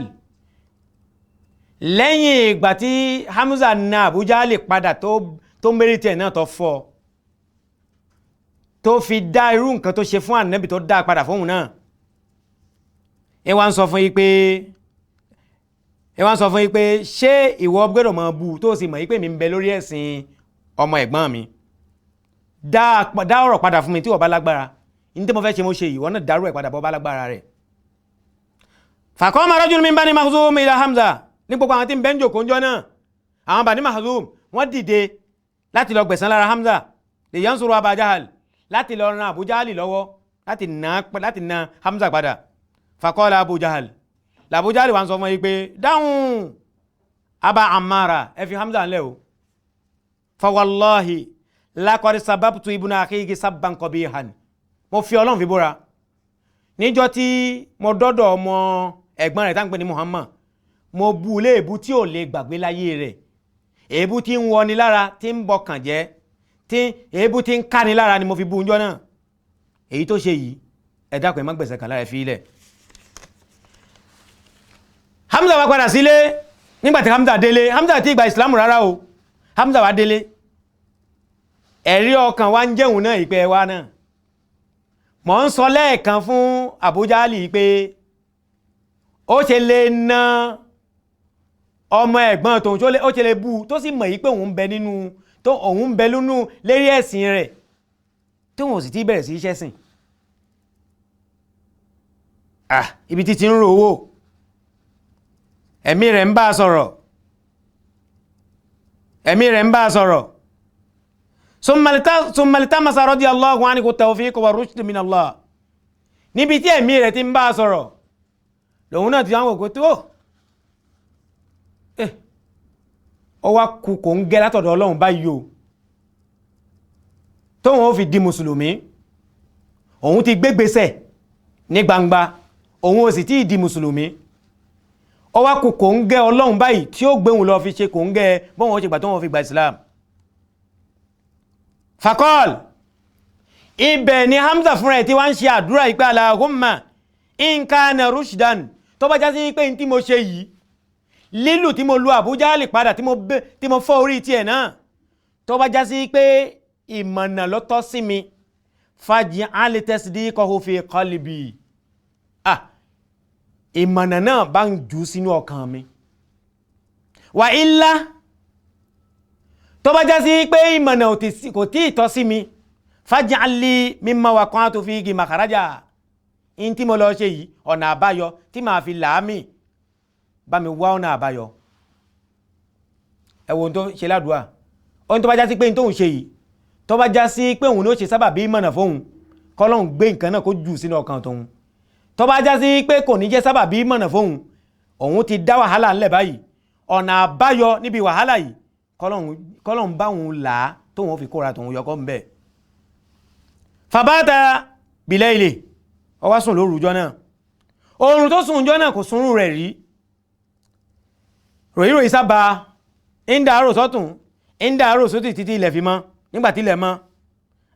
[SPEAKER 2] lẹ́yìn ìgbà tí Hamza na Abu Jahal padà tó mẹ́rìtẹ̀ náà tó fọ́ tó fi dá irú nǹkan tó ṣe fún Ànábì tó dá padà fóhun náà. ẹ wá ń sọ fún yí pé ṣé ìwọ gbọ́dọ̀ máa bú tó sì mọ̀ yí pé mi ń bẹ lórí ẹ̀sìn ọmọ ẹ̀gbọ́n mi, dá ọ̀rọ̀ padà fún mi tí wọ́n bá lágbára, ní tí mo fẹ́ ṣe mo ṣe yìí, wọ́n náà dárú ẹ̀ padà bọ́ bá lágbára rẹ̀. Faqama rajulun min Bani Makhzum ila Hamza, ní gbogbo àwọn tí ń bẹ ń jòkó ńjọ́ náà, àwọn Bani Makhzum wọ́n dìde láti lọ gbẹ̀san lára Hamza li yansuru Aba Jahal, láti lọ ran Abu Jahal lọ́wọ́ láti na Hamza padà. Faqala Abu Jahal, l'Abu Jahal wá ń sọ fún yí pé dáhùn Aba Ammara, ẹ fi Hamza ńlẹ̀ o. Fa wallahi laqad sababtu ibna akhihi sabban qabihan, mo fi Ọlọ́run fi búra, níjọ́ tí mo dọ́dọ̀ ọmọ ẹ̀gbọ́n rẹ̀ tá ń pè ní Muhammad, mo bú lé èbú tí ò lè gbàgbé láyé rẹ̀, èbú tí ń wọni lára, tí ń bọkàn jẹ́, èbú tí ń káni lára ni mo fi bú ńjọ́ náà. èyí tó ṣe yìí ẹ dákun ẹ má gbẹ̀sẹ̀ kan lára ẹ fi ilẹ̀. Hamza wá padà sílé, nígbàtí Hamza délé, Hamza ti gba Islam rárá o, Hamza wá délé, ẹ̀rí ọkàn wá ń jẹun náà ìpẹ́ wa náà. Mọ̀ ń sọ lẹ́ẹ̀kan fún Abu Jahali pé ó ṣe lè na ọmọ ẹ̀gbọ́n tóun, ó ṣe lè bú tó sì mọ̀ yí pé òun ń bẹ lónú lérí ẹ̀sìn rẹ̀ tí wọ́n sì ti bẹ̀rẹ̀ sí iṣẹ́ sìn. Ibi tí ti ń ro owó, ẹ̀mí rẹ̀ ń bá sọ̀rọ̀. ثم التمس رضي الله عنه التوفيق والرشد من الله. níbi tí ẹ̀mí rẹ̀ ti ń bá sọ̀rọ̀ lòun náà ti àwọn òkú tó ó wá kú kò ń gẹ́ látọ̀dọ̀ Ọlọ́run báyìí o tóun ó fi di mùsùlùmí. òun ti gbégbésẹ̀ ní gbangba, òun ò sì tí ì di mùsùlùmí. ó wá kú kò ń gẹ́ Ọlọ́run báyìí tí ó gbéhùn lọ fi ṣe kò ń gẹ́ bọ́n wọ́n ṣe gbà tó wọ́n fi gba Islam. Fakọ́l, ibẹ̀ ni Hamza fúnra ẹ̀ tí wá ń ṣe àdúrà ìpé Allahumma in kana rushdan, tó bá já sí pé tí mo ṣe yìí, lílù tí mo lu Abu Jahali padà tí mo fọ́ orí tí ẹ̀ náà, tó bá já sí pé ìmọ̀nà ló tọ́ sí mi, faj'al tasdiqahu fi qalbi, ìmọ̀nà náà bá ń jù sínú ọkàn mi. Wa illa, tó bá já sí pé ìmọ̀nà kò tí ìtọ́ sí mi, faj'al li mimma waqa'tu fihi makhraja, in tí mo lọ ṣe yìí ọ̀nà àbáyọ tí màá fi làámì, bá mi wá ọ̀nà àbáyọ. ẹ̀wọ̀n tó ṣe ládùúà, ohun tó bá já sí pé in tóhun ṣe yìí, tó bá já sí pé òun ló ṣe sábà bí ìmọ̀nà fóhun, kọ́lọ́hun gbé nǹkan náà kó jù sínú ọkàn tóhun. tó bá já sí pé kò ní jẹ́ sábà bí ìmọ̀nà fóhun, òun ti dá wàhálà ńlẹ̀ báyìí, ọ̀nà àbáyọ níbi wàhálà yìí kọ́lọ̀n bá wọn là á tó wọn fi kóra tó wọn yọkọ́ ń bẹ̀. Fàbátà bìlẹ̀ ilé, ó wá sùn lóru jọ náà. Oòrùn tó sùn jọ náà kò súnrù rẹ̀ rí. Ròyíròyí sábà ìndàárò sọ́tún ìndàárò sótì títí ilẹ̀ fi mọ́. Nígbàtí ilẹ̀ mọ́,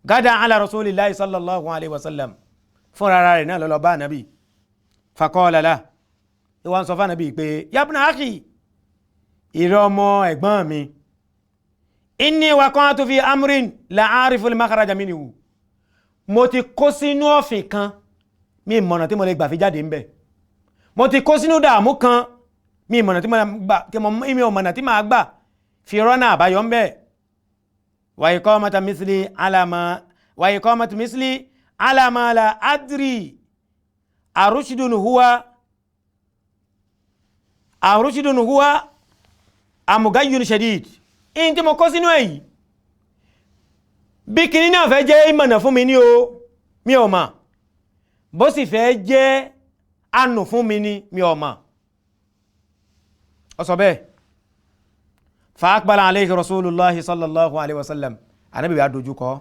[SPEAKER 2] gádà ala rasulillahi sallallahu alaihi wasallam, fún rárá rẹ̀ náà lọ́lọ́ bá nàbí. Faqala lahu, ìwọ̀n sọ fún nàbí pé yabna akhi, ìrẹ́ ọmọ ẹ̀gbọ́n mi, inni waqa'tu fi amrin la a'rifu al-makhraja minhu, mo ti kó sínú ọ̀fìn kan, mi mọ̀nà tí mo lè gbà fi jáde ń bẹ̀. Mo ti kó sínú dààmú kan, mi mọ̀nà tí máa gbà fi rọ́nà àbáyọ ń bẹ̀. Wa iqamatu misli ala ma la adri arushdun huwa amugayyun shadid. In tí mo kó sínú èyí, bí kìíní náà fẹ́ jẹ́ ìmọ̀nà fún mi ní o, mi ò mọ̀. Bó sì fẹ́ jẹ́ ànù fún mi ní, mi ò mọ̀. Ó sọ bẹ́ẹ̀. Fa aqbala alayhi rasulullahi sallallahu alaihi wasallam, Ànábì bá dojú kọ.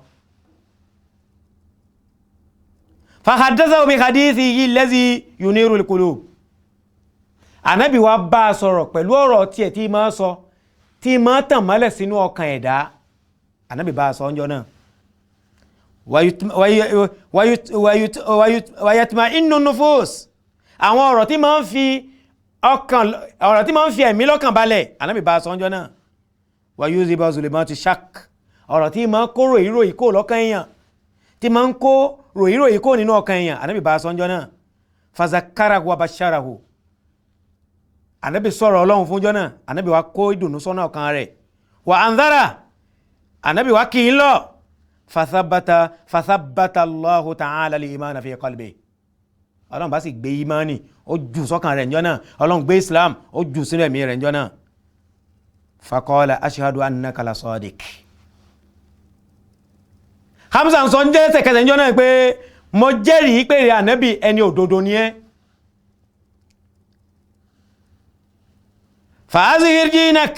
[SPEAKER 2] Fa haddathahu bi hadithihi allazi yuniru al-qulub. Ànábì wá bá sọ̀rọ̀ pẹ̀lú ọ̀rọ̀ tí ẹ̀ tí máa sọ, tí máa tàn mọ́lẹ̀ sínú ọkàn ẹ̀dá. Ànábì bá sọ ọjọ́ náà. wayatma'innu nufus àwọn ọ̀rọ̀ tí máa ń fi ẹ̀mí lọ́kàn balẹ̀ Ànábì bá sọ́njọ́ náà wayuziba zulumati shak ọ̀rọ̀ tí máa ń kó ròyìnròyìn kó lọ́kàn èèyàn tí máa ń kó ròyìnròyìn kó nínú ọkàn èèyàn Ànábì bá sọ́njọ́ náà fazakarahu wa basharahu Ànábì sọ̀rọ̀ Ọlọ́run fúnjọ́ náà Ànábì wá kó ìdùnnú sọ́nà ọkàn rẹ̀ wa anzara Ànábì wá kì í lọ fathabata Allahu ta'ala al-imana fi qalbi Ọlọ́run bá sì gbé imani ó jù sọ́kàn rẹ̀ njọ́ náà Ọlọ́run gbé Islam ó jù sínú ẹ̀mí rẹ̀ njọ́ náà faqala ashhadu annaka la sadiq Hamza ń sọ ń jẹ́ sẹ̀kẹsẹ̀ njọ́ náà pé mo jẹ́rìí pé rẹ̀ Ànábì ẹni òdodo ni ẹ́ fa'azhir dinak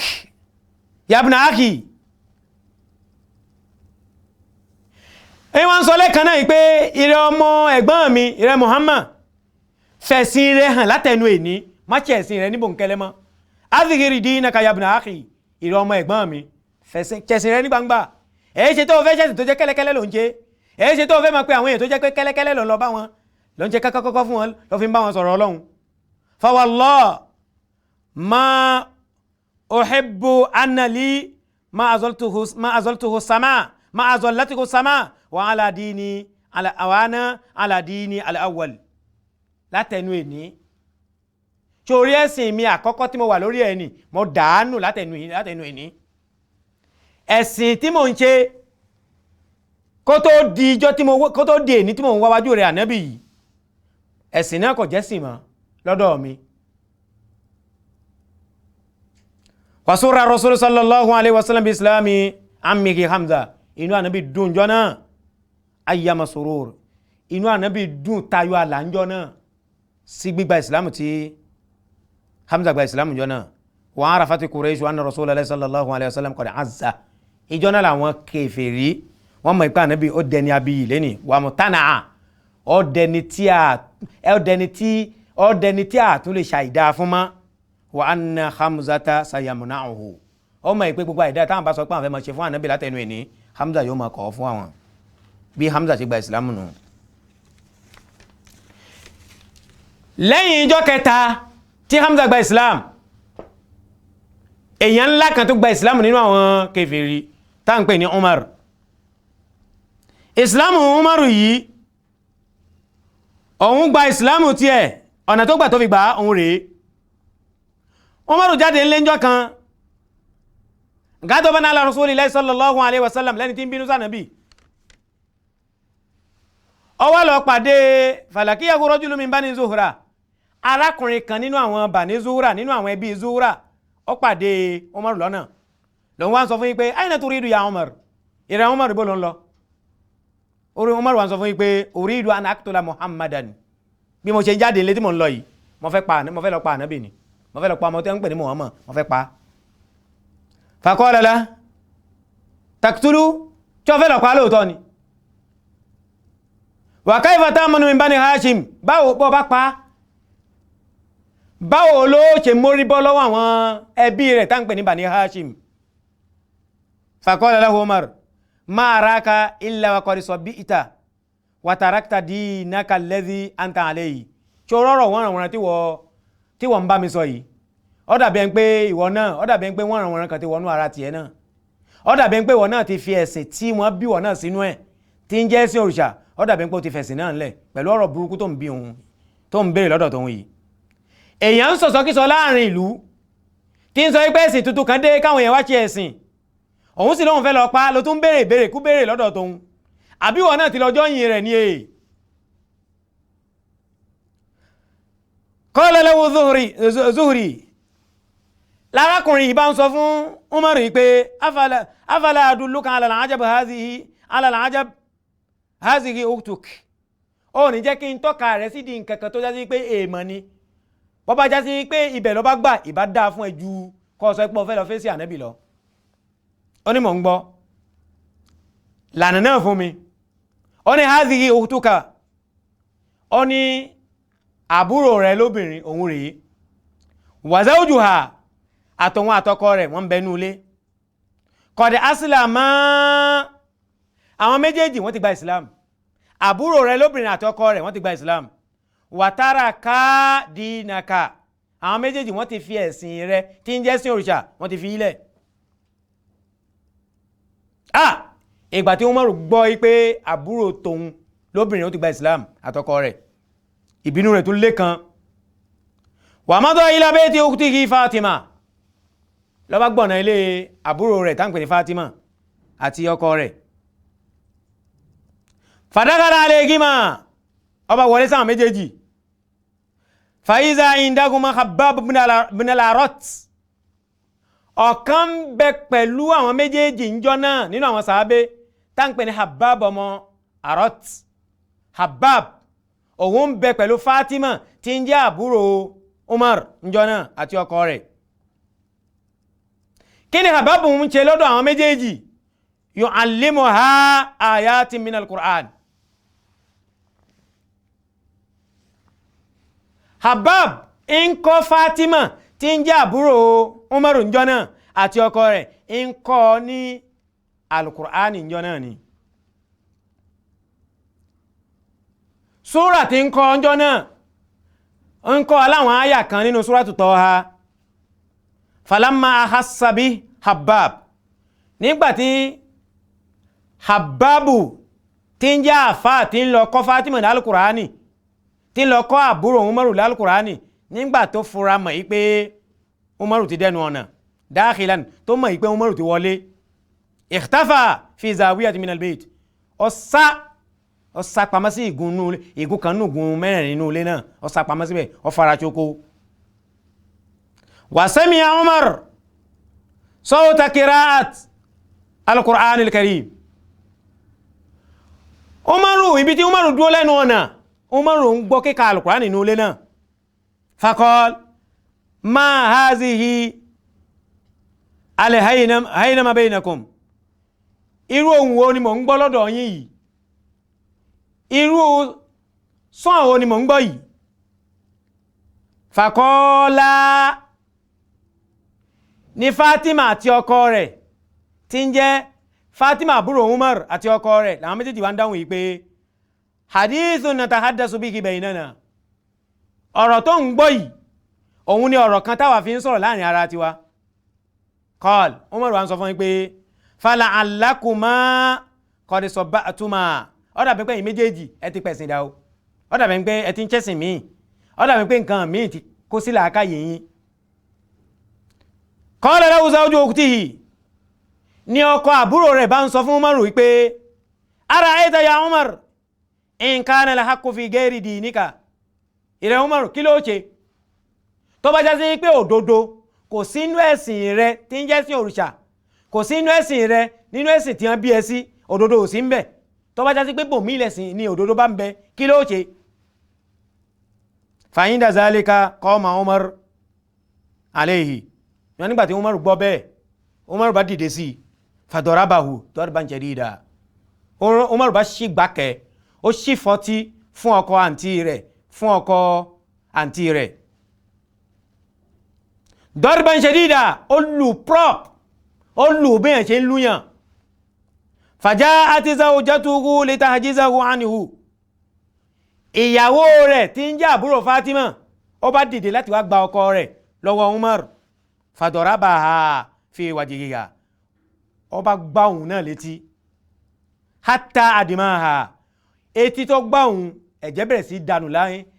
[SPEAKER 2] ya ibn akhi wọ́n sọ lẹ́kan náà pé ìrẹ ọmọ ẹ̀gbọ́n mi ìrẹ Muhammad fẹ̀sìn rẹ̀ hàn látẹnu èní má ṣe ẹ̀sìn rẹ̀ níbò nkẹlẹ́ mọ́ azhir dinaka ya ibn akhi ìrẹ ọmọ ẹ̀gbọ́n mi fẹ̀sìn rẹ̀ ní gbangba èyí ṣe tó fẹ́ ṣẹ̀sìn tó jẹ́ kẹ́lẹ́kẹ́lẹ́ ló ń ṣe èyí ṣe tó fẹ́ máa pe àwọn èèyàn tó jẹ́ pé kẹ́lẹ́kẹ́lẹ́ ló ń lọ bá wọn ló ń ṣe kọ́kọ́ fún wọn ló fi ń bá wọn sọ̀rọ̀ Ọlọ́run fa wallahi ma uhibbu anna li ma azaltuhu sama wa ala dini ala dini al-awwal látẹnu ẹni torí ẹ̀sìn mi àkọ́kọ́ tí mo wà lórí ẹni mo dàánù látẹnu ẹni ẹ̀sìn tí mo ń ṣe kó tó di ẹni tí mo ń wáwájú rẹ̀ Ànábì yìí ẹ̀sìn náà kò jẹ́sìn mọ́ lọ́dọ̀ mi wasura rasul sallallahu alaihi wasallam bi islami ammihi Hamza inú Ànábì dùn jọ náà ayyama surur inú Ànábì dùn tayọ àlànjọ́ náà sí gbígba ìsìlámù tí Hamza gba ìsìlámù jọ náà wa arafati Quraysh anna Rasulullah sallallahu alaihi wasallam qad azza ìjọ náà làwọn kèfèrí wọ́n mọ̀ pé Ànábì ó dẹni abiyì lẹ́ni wà mutana'a ó dẹni tí a tún lè ṣàìdá fún mọ́ wa anna Hamzata sayamuna'uhu ó mọ̀ pé gbogbo àìdá táwọn bá sọ pé àwọn fẹ́ máa ṣe fún Ànábì látẹnu ẹni Hamza yóò máa kọ̀ fún àwọn bí Hamza ti gba ìsìlámù nù. lẹ́yìn ìjọ kẹta tí Hamza gba ìsìlámù èèyàn ńlá kan tó gba ìsìlámù nínú àwọn kèfèrí tá ń pè ní Oumar ìsìlámù Oumar yìí òun gba ìsìlámù tiẹ̀ ọ̀nà tó gbà tó fi gbà òun rèé Oumar jáde ńlẹ́njọ́ kan gádọ́bánà ala Rasulillahi sallallahu alaihi wasallam lẹ́ni tí ń bínú sànàbí ó wá lọ pàdé falakiyahu rajulun min bani Zuhra arákùnrin kan nínú àwọn bani Zuhra nínú àwọn ẹbí Zuhra ó pàdé Oumar lọ́nà lòun wá ń sọ fún yí pé aina turidu ya Oumar ìrẹ̀ Oumar bó ló ń lọ orí Oumar wá ń sọ fún yí pé uridu an aqtula Muhammadan bí mo ṣe jáde létí mo ń lọ yìí mo fẹ́ lọ pa Ànábì ni mo fẹ́ lọ pa ọmọ tí wọ́n ń pè ní Muhammad mo fẹ́ pa faqala la taqtulu tí wọ́n fẹ́ lọ pa lóòótọ́ ni wa kayfa ta'manu min bani Hashim báwo bọ́ bá pa báwo ló ṣe mórí bọ́ lọ́wọ́ àwọn ẹbí rẹ̀ tá ń pè ní bani Hashim faqala lahu Umar ma araka illa wa qad sabi'ta wa tarakta dinaka alladhi anta alayhi ṣó rọrọ̀ wọ́n tí wọ́n ń bá mi sọ yìí ó dàbí ẹni pé ìwọ náà ó dàbí ẹni pé wọ́n kan ti wọnú ara tiẹ̀ náà ó dàbí ẹni pé ìwọ náà ti fi ẹ̀sìn tí wọ́n bí wọ́n náà sínú ẹ̀ tí ń jẹ́ sí òrìṣà ó dàbí ẹni pé ó ti fẹ̀sìn náà ńlẹ̀ pẹ̀lú ọ̀rọ̀ burúkú tó ń bí òun tó ń béèrè lọ́dọ̀ tóun yìí èèyàn ń sọ̀sọ́kísọ láàrin ìlú tí ń sọ pé ẹ̀sìn tuntun kan dé káwọn èèyàn wá ṣe ẹ̀sìn òun sì lóun fẹ́ lọ pa ló tún béèrè kú béèrè lọ́dọ̀ tóun àbí ìwọ náà ti lọ́jọ́ yìn rẹ̀ ní èè qala lahu Zuhri lárákùnrin yìí bá ń sọ fún Umar yìí pé afala adulluka ala al-ajab hazihi uktuk ó ní jẹ́ kí n tọ́ka rẹ̀ sí di nǹkankan tó jásí pé èèmọ̀ ni bọ́ bá jásí pé ibẹ̀ lọ bá gbà ìbá dáa fún ẹjú kọ́ sọ pé ó fẹ́ lọ fèsì Ànábì lọ ó ní mò ń gbọ́ lànà náà fún mi ó ní hazihi uktuka ó ní àbúrò rẹ̀ lóbìnrin òun rèé wa zawjuha àtọ̀wọn àtọkọ rẹ̀ wọ́n bẹnu ilé qad aslama àwọn méjèèjì wọ́n ti gba Islam. Àbúrò rẹ̀ lóbìnrin àti ọkọ rẹ̀ wọ́n ti gba Islam. Wàtárà ká dínàkà, àwọn méjèèjì wọ́n ti fi ẹ̀sìn rẹ̀ tí ń jẹ́ sí òrìṣà wọ́n ti fi ilẹ̀. Ìgbà tí Umaru gbọ́ pé àbúrò tòun lóbìnrin ó ti gba Islam àtọkọ rẹ̀, ìbínú rẹ̀ tún lé kan. Wa mada ila bayti ukhtihi Fatima, ló bá gbọ̀nà ilé àbúrò rẹ̀ tá ń pè ní Fatima àti ọkọ rẹ̀. Fadakhala alayhima, ó bá wọlé sáwọn méjèèjì. Fa iza indahuma Khabbab ibn al-Arat, ọ̀kan bẹ pẹ̀lú àwọn méjèèjì ńjọ́ náà nínú àwọn sàábé tá ń pè ní Khabbab ọmọ Arat. Khabbab òun bẹ pẹ̀lú Fatima tí ń jẹ́ àbúrò Umar ńjọ́ náà àti ọkọ rẹ̀. Kí ni Khabbab ń ṣe lọ́dọ̀ àwọn méjèèjì? Yu'allimuha ayatin min al-Qur'an. Khabbab ń kọ́ Fatima tí ń jẹ́ àbúrò Umar ńjọ́ náà àti ọkọ rẹ̀ ń kọ́ ní al-Qur'an ńjọ́ náà ni. Súrà tí ń kọ́ ńjọ́ náà ń kọ́ aláwọn àyà kan nínú Súratu Taha. Falamma ahassa bi Khabbab, nígbàtí Khabbabu tí ń jẹ́ àfáà tí ń lọ kọ́ Fatima ní al-Qur'ani, tí ń lọ kọ́ àbúrò Umaru ní al-Qur'ani, nígbà tó fura mọ̀ pé Umaru ti dẹnu ọ̀nà dakhilan, tó mọ̀ pé Umaru ti wọlé, ikhtafa fi zawiyati min al-bayt, ó sá pamọ́ sí igun kan nínú igun mẹ́rin nínú ilé náà, ó sá pamọ́ síbẹ̀, ó fara choko. Wa sami'a Umar sawta qira'at al-Qur'an al-Karim. Umaru, ibi tí Umaru dúró lẹ́nu ọ̀nà, Umaru ń gbọ́ kíkà al-Qur'an nínú ilé náà. Faqal ma hazihi alhaynama bainakum, irú ohun wo ni mò ń gbọ́ lọ́dọ̀ yín yìí? Irú sọ́n wo ni mò ń gbọ́ yìí? Faqala, ní Fatima àti ọkọ rẹ̀ tí ń jẹ́ Fatima àbúrò Umar àti ọkọ rẹ̀ làwọn méjèèjì wá ń dáhùn yìí pé hadithun natahaddasu bihi baynana, ọ̀rọ̀ tó ń gbọ́ yìí òun ni ọ̀rọ̀ kan táwa fi ń sọ̀rọ̀ láàrin ara tiwa. Qal, Umar wá ń sọ fún yín pé fala'allakuma qad sabba'tuma, ó dàbí pé ẹ̀yin méjèèjì ẹ ti pẹ̀sìn dà o, ó dàbí pé ẹ ti ń chẹ́sìn míì, ó dàbí pé nǹkan míì ti kó sí làákàyè yín. Qala lahu zawju ukhtihi, ní ọkọ àbúrò rẹ̀ bá ń sọ fún Umaru wípé ara'ayta ya Umar in kana al-haqqu fi ghairi dinika, ìrẹ̀ Umaru kí ló ṣe tó bá jásí pé òdodo kò sínú ẹ̀sìn rẹ tí ń jẹ́ sí òrìṣà, kò sínú ẹ̀sìn rẹ nínú ẹ̀sìn tí wọ́n bí ẹ sí, òdodo ò sí ń bẹ, tó bá jásí pé bòmí lẹ̀sìn ni òdodo bá ń bẹ, kí ló ṣe? Fa inda zalika qama Umar alayhi, wọ́n nígbà tí Umar gbọ́ bẹ́ẹ̀, Umar bá dìde sí fadarabahu darban shadida. Umar bá ṣí gbákẹ́, ó ṣí fọ́tí fún ọkọ àǹtí rẹ̀, darban shadida, ó lù prop, ó lù bẹ́ẹ̀ ṣe ń lúyàn. Faja'at zawjatuhu litahjizahu anhu, ìyàwó rẹ̀ tí ń jẹ́ àbúrò Fatima ó bá dìde láti wá gba ọkọ rẹ̀ lọ́wọ́ Umar. Fadarabaha fi wajhiha, ó bá gbá òun náà létí. Hatta adimaha, etí tó gbá òun ẹ̀jẹ̀ bẹ̀rẹ̀ sí dànù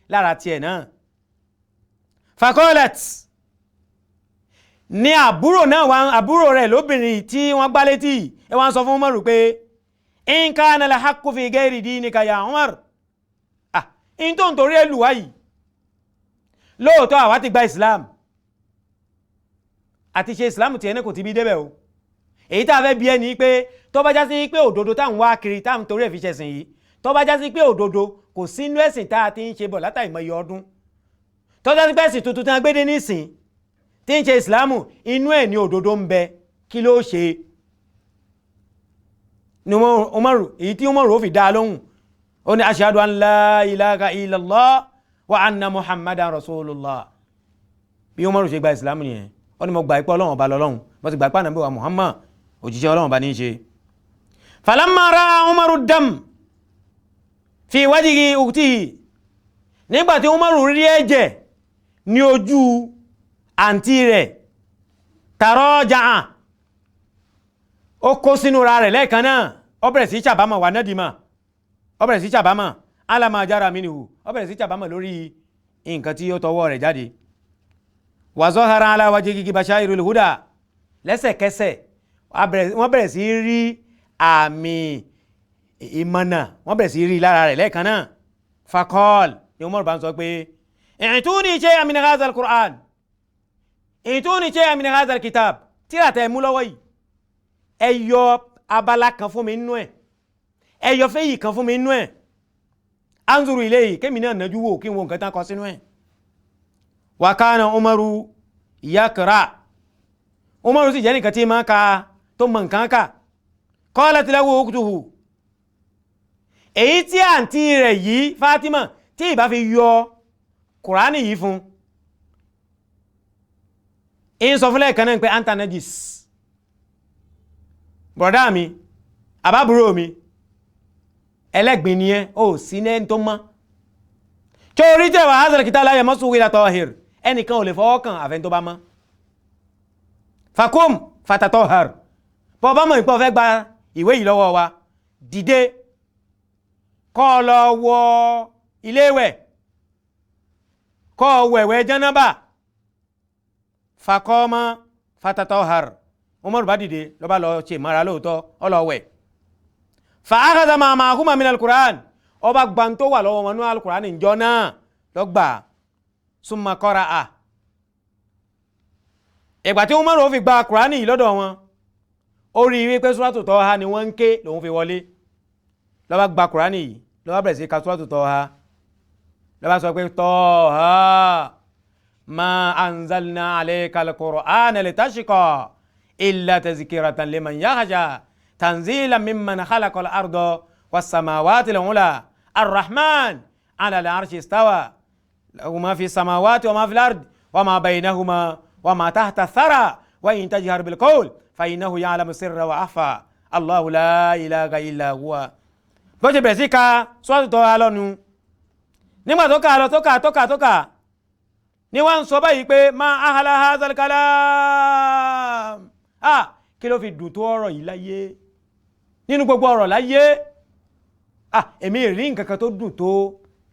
[SPEAKER 2] lára tiẹ̀ náà. Faqalat, ní àbúrò rẹ̀ lóbìnrin tí wọ́n gbá létí ẹ wá ń sọ fún Umaru pé in kana al-haqqu fi ghairi dinika ya Umar, in tó ń torí ẹlù wáyìí lóòótọ́ àwa ti gba Islam, àti ṣe Islam tí ẹni kò ti bí débẹ̀ o. Èyí tá a fẹ́ bí ẹni pé tó bá já sí pé òdodo táwọn wá kiri táwọn torí ẹ̀ fi ṣẹ̀sìn yìí, tó bá já sí pé òdodo kò sínú ẹ̀sìn tá a ti ń ṣe bọ̀ látàìmọye ọdún, tó já sí pé ẹ̀sìn tuntun tí wọ́n gbé dé nísìn tí ń ṣe Ìsìlámù inú ẹ̀ ní òdodo ń bẹ, kí ló ṣe? Ni Umaru, èyí tí Umaru ó fi dá lóhùn, ó ní ashhadu an la ilaha illallah wa anna Muhammadan rasulullah. Bí Umaru ṣe gba Ìsìlámù nìyẹn, ó ní mo gbà pé Ọlọ́run ọba lọ́lọ́run, mo ti gbà pé Ànábì wa Muhammad òjíṣẹ́ Ọlọ́run ọba ní í ṣe. falamma ra'a Umaru dam fi wajhi ukhtihi nígbà tí Umaru rí ẹ̀jẹ̀ ní ojú àǹtí rẹ̀ taraja'a ó kó sínú ra rẹ̀ lẹ́ẹ̀kan náà ó bẹ̀rẹ̀ sí ṣàbámọ̀ wà nadima ó bẹ̀rẹ̀ sí ṣàbámọ̀ ala ma jara minhu ó bẹ̀rẹ̀ sí ṣàbámọ̀ lórí nǹkan tí ó tọwọ́ rẹ̀ jáde wa zahara ala wajhihi bashairul huda lẹ́sẹ̀kẹsẹ̀ wọ́n bẹ̀rẹ̀ sí rí àmì ìmọ̀nà wọ́n bẹ̀rẹ̀ sí rí lára rẹ̀ lẹ́ẹ̀kan náà fakọ́l ni Umar bá ń sọ pé i'tuni shay'an min hadha al-Qur'an i'tuni shay'an min hadha al-kitab tíra tẹ́ mú lọ́wọ́ yìí ẹ yọ abala kan fún mi nínú ẹ̀ ẹ yọ fẹ́yì kan fún mi nínú ẹ̀ anzuru ilayhi kémi náà nájú wò kí n wo nǹkan tán kọ sínú ẹ̀ wa kana Umaru yakra Umaru sì jẹ́ nìkan tí máa ka tó mọ̀ nǹkan kà qalat lahu ukhtuhu èyí tí àǹtí rẹ̀ yìí Fatima tí ìbá fi yọ Kùránì yìí fún in sọ fúnlẹ̀ kan náà pé anta najis bọ̀dá mi àbábúrò mi ẹlẹ́gbìn ni ẹ́ ó sí ní ẹni tó mọ́ tí ó rí tẹ́wà hadha al-kitab la yamassuhu illa tahir ẹnìkan ò lè fọwọ́ kàn àfẹ́ tó bá mọ́ fakum fatatahhar bọ́ bá mọ̀ ìpọ̀ fẹ́ gba ìwé yìí lọ́wọ́ wa dìde kó lọ wọ iléwẹ̀ kó wẹ̀wẹ̀ jánábà fakọ́mọ́ fatatahhar Umaru bá dìde ló bá lọ ṣe mara lóòótọ́ ọlọ́wẹ̀ fa akhadha ma ma'ahuma min al-Qur'an ọba gbọ́n tó wà lọ́wọ́ wọn ní al-Qur'an ìjọ náà lọ́gbà summa qara'a ìgbà tí Umaru fi gba Qur'an yìí lọ́dọ̀ wọn ó rí wípé Suratu Taha ni wọ́n ń ké lòun fi wọlé ló bá gba Qur'an yìí ló bá bẹ̀rẹ̀ sí ka Suratu Taha ló bá sọ pé Taha ma anzalna alayka al-Qur'ana litashqa illa tazkiratan liman yakhsha tanzilan mimman khalaqa al-arda was-samawati al-ula ar-rahman 'ala al-'arshi istawa lahu ma fi as-samawati wa ma fi al-ard wa ma baynahuma wa ma tahta ath-thara wa in tajhar bil-qawl fa innahu ya'lamu sirra wa akhfa Allahu la ilaha illa huwa bó ṣe bẹ̀rẹ̀ sí ka Suratu Taha lọ́nu nígbà tó kà ní wọ́n ń sọ báyìí pé ma ahla hadha al-kalam kí ló fi dùn tó ọ̀rọ̀ yìí láyé nínú gbogbo ọ̀rọ̀ láyé èmi rí nǹkan kan tó dùn tó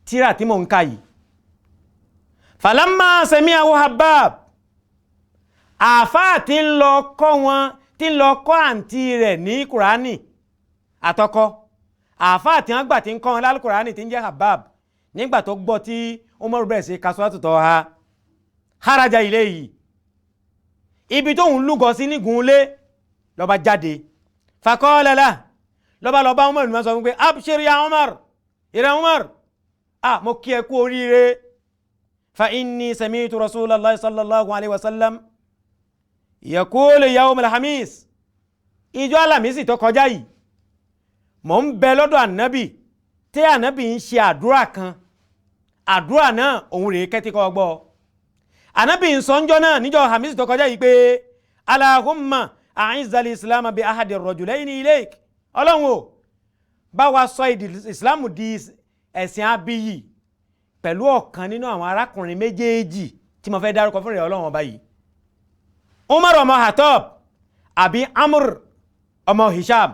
[SPEAKER 2] tírà tí mò ń kà yìí falamma sami'ahu Habbab àfáà tí ń lọ kọ́ àǹtí rẹ̀ ní Kùránì àtọkọ àfáà tí wọ́n gbà tí ń kọ́ wọn lálùkùránì tí ń jẹ́ Habbab nígbà tó gbọ́ tí Umaru bẹ̀rẹ̀ sí ka Suratu Taha haraja ilayhi ibi tó ń lúgọ sí nígunlé ló bá jáde faqala lahu ló bá Umar ní wọ́n sọ fún pé abshir ya Umar ìrẹ́ Umar mo kí ẹ kú oríire fa inni sami'tu Rasulallahi sallallahu alaihi wasallam yaqulu yawm al-khamis ìjọ alamisi tó kọjá yìí mo ń bẹ lọ́dọ̀ ànábì tí ànábì ń ṣe àdúrà kan àdúrà náà òun rèé kẹ́tíkọ́ gbọ́ ànábì ń sọ ńjọ́ náà níjọ́ Hamisi tó kọjá yìí pé Allahumma a'izzal islam bi ahadi ar-rajulayni ilayk ọlọ́run o bá wa sọ ìsìlámù di ẹ̀sìn abiyì pẹ̀lú ọ̀kan nínú àwọn arákùnrin méjèèjì tí mo fẹ́ dárúkọ fún rẹ̀ ọlọ́run ọba yìí Umar ọmọ Hatab àbí Amr ọmọ Hisham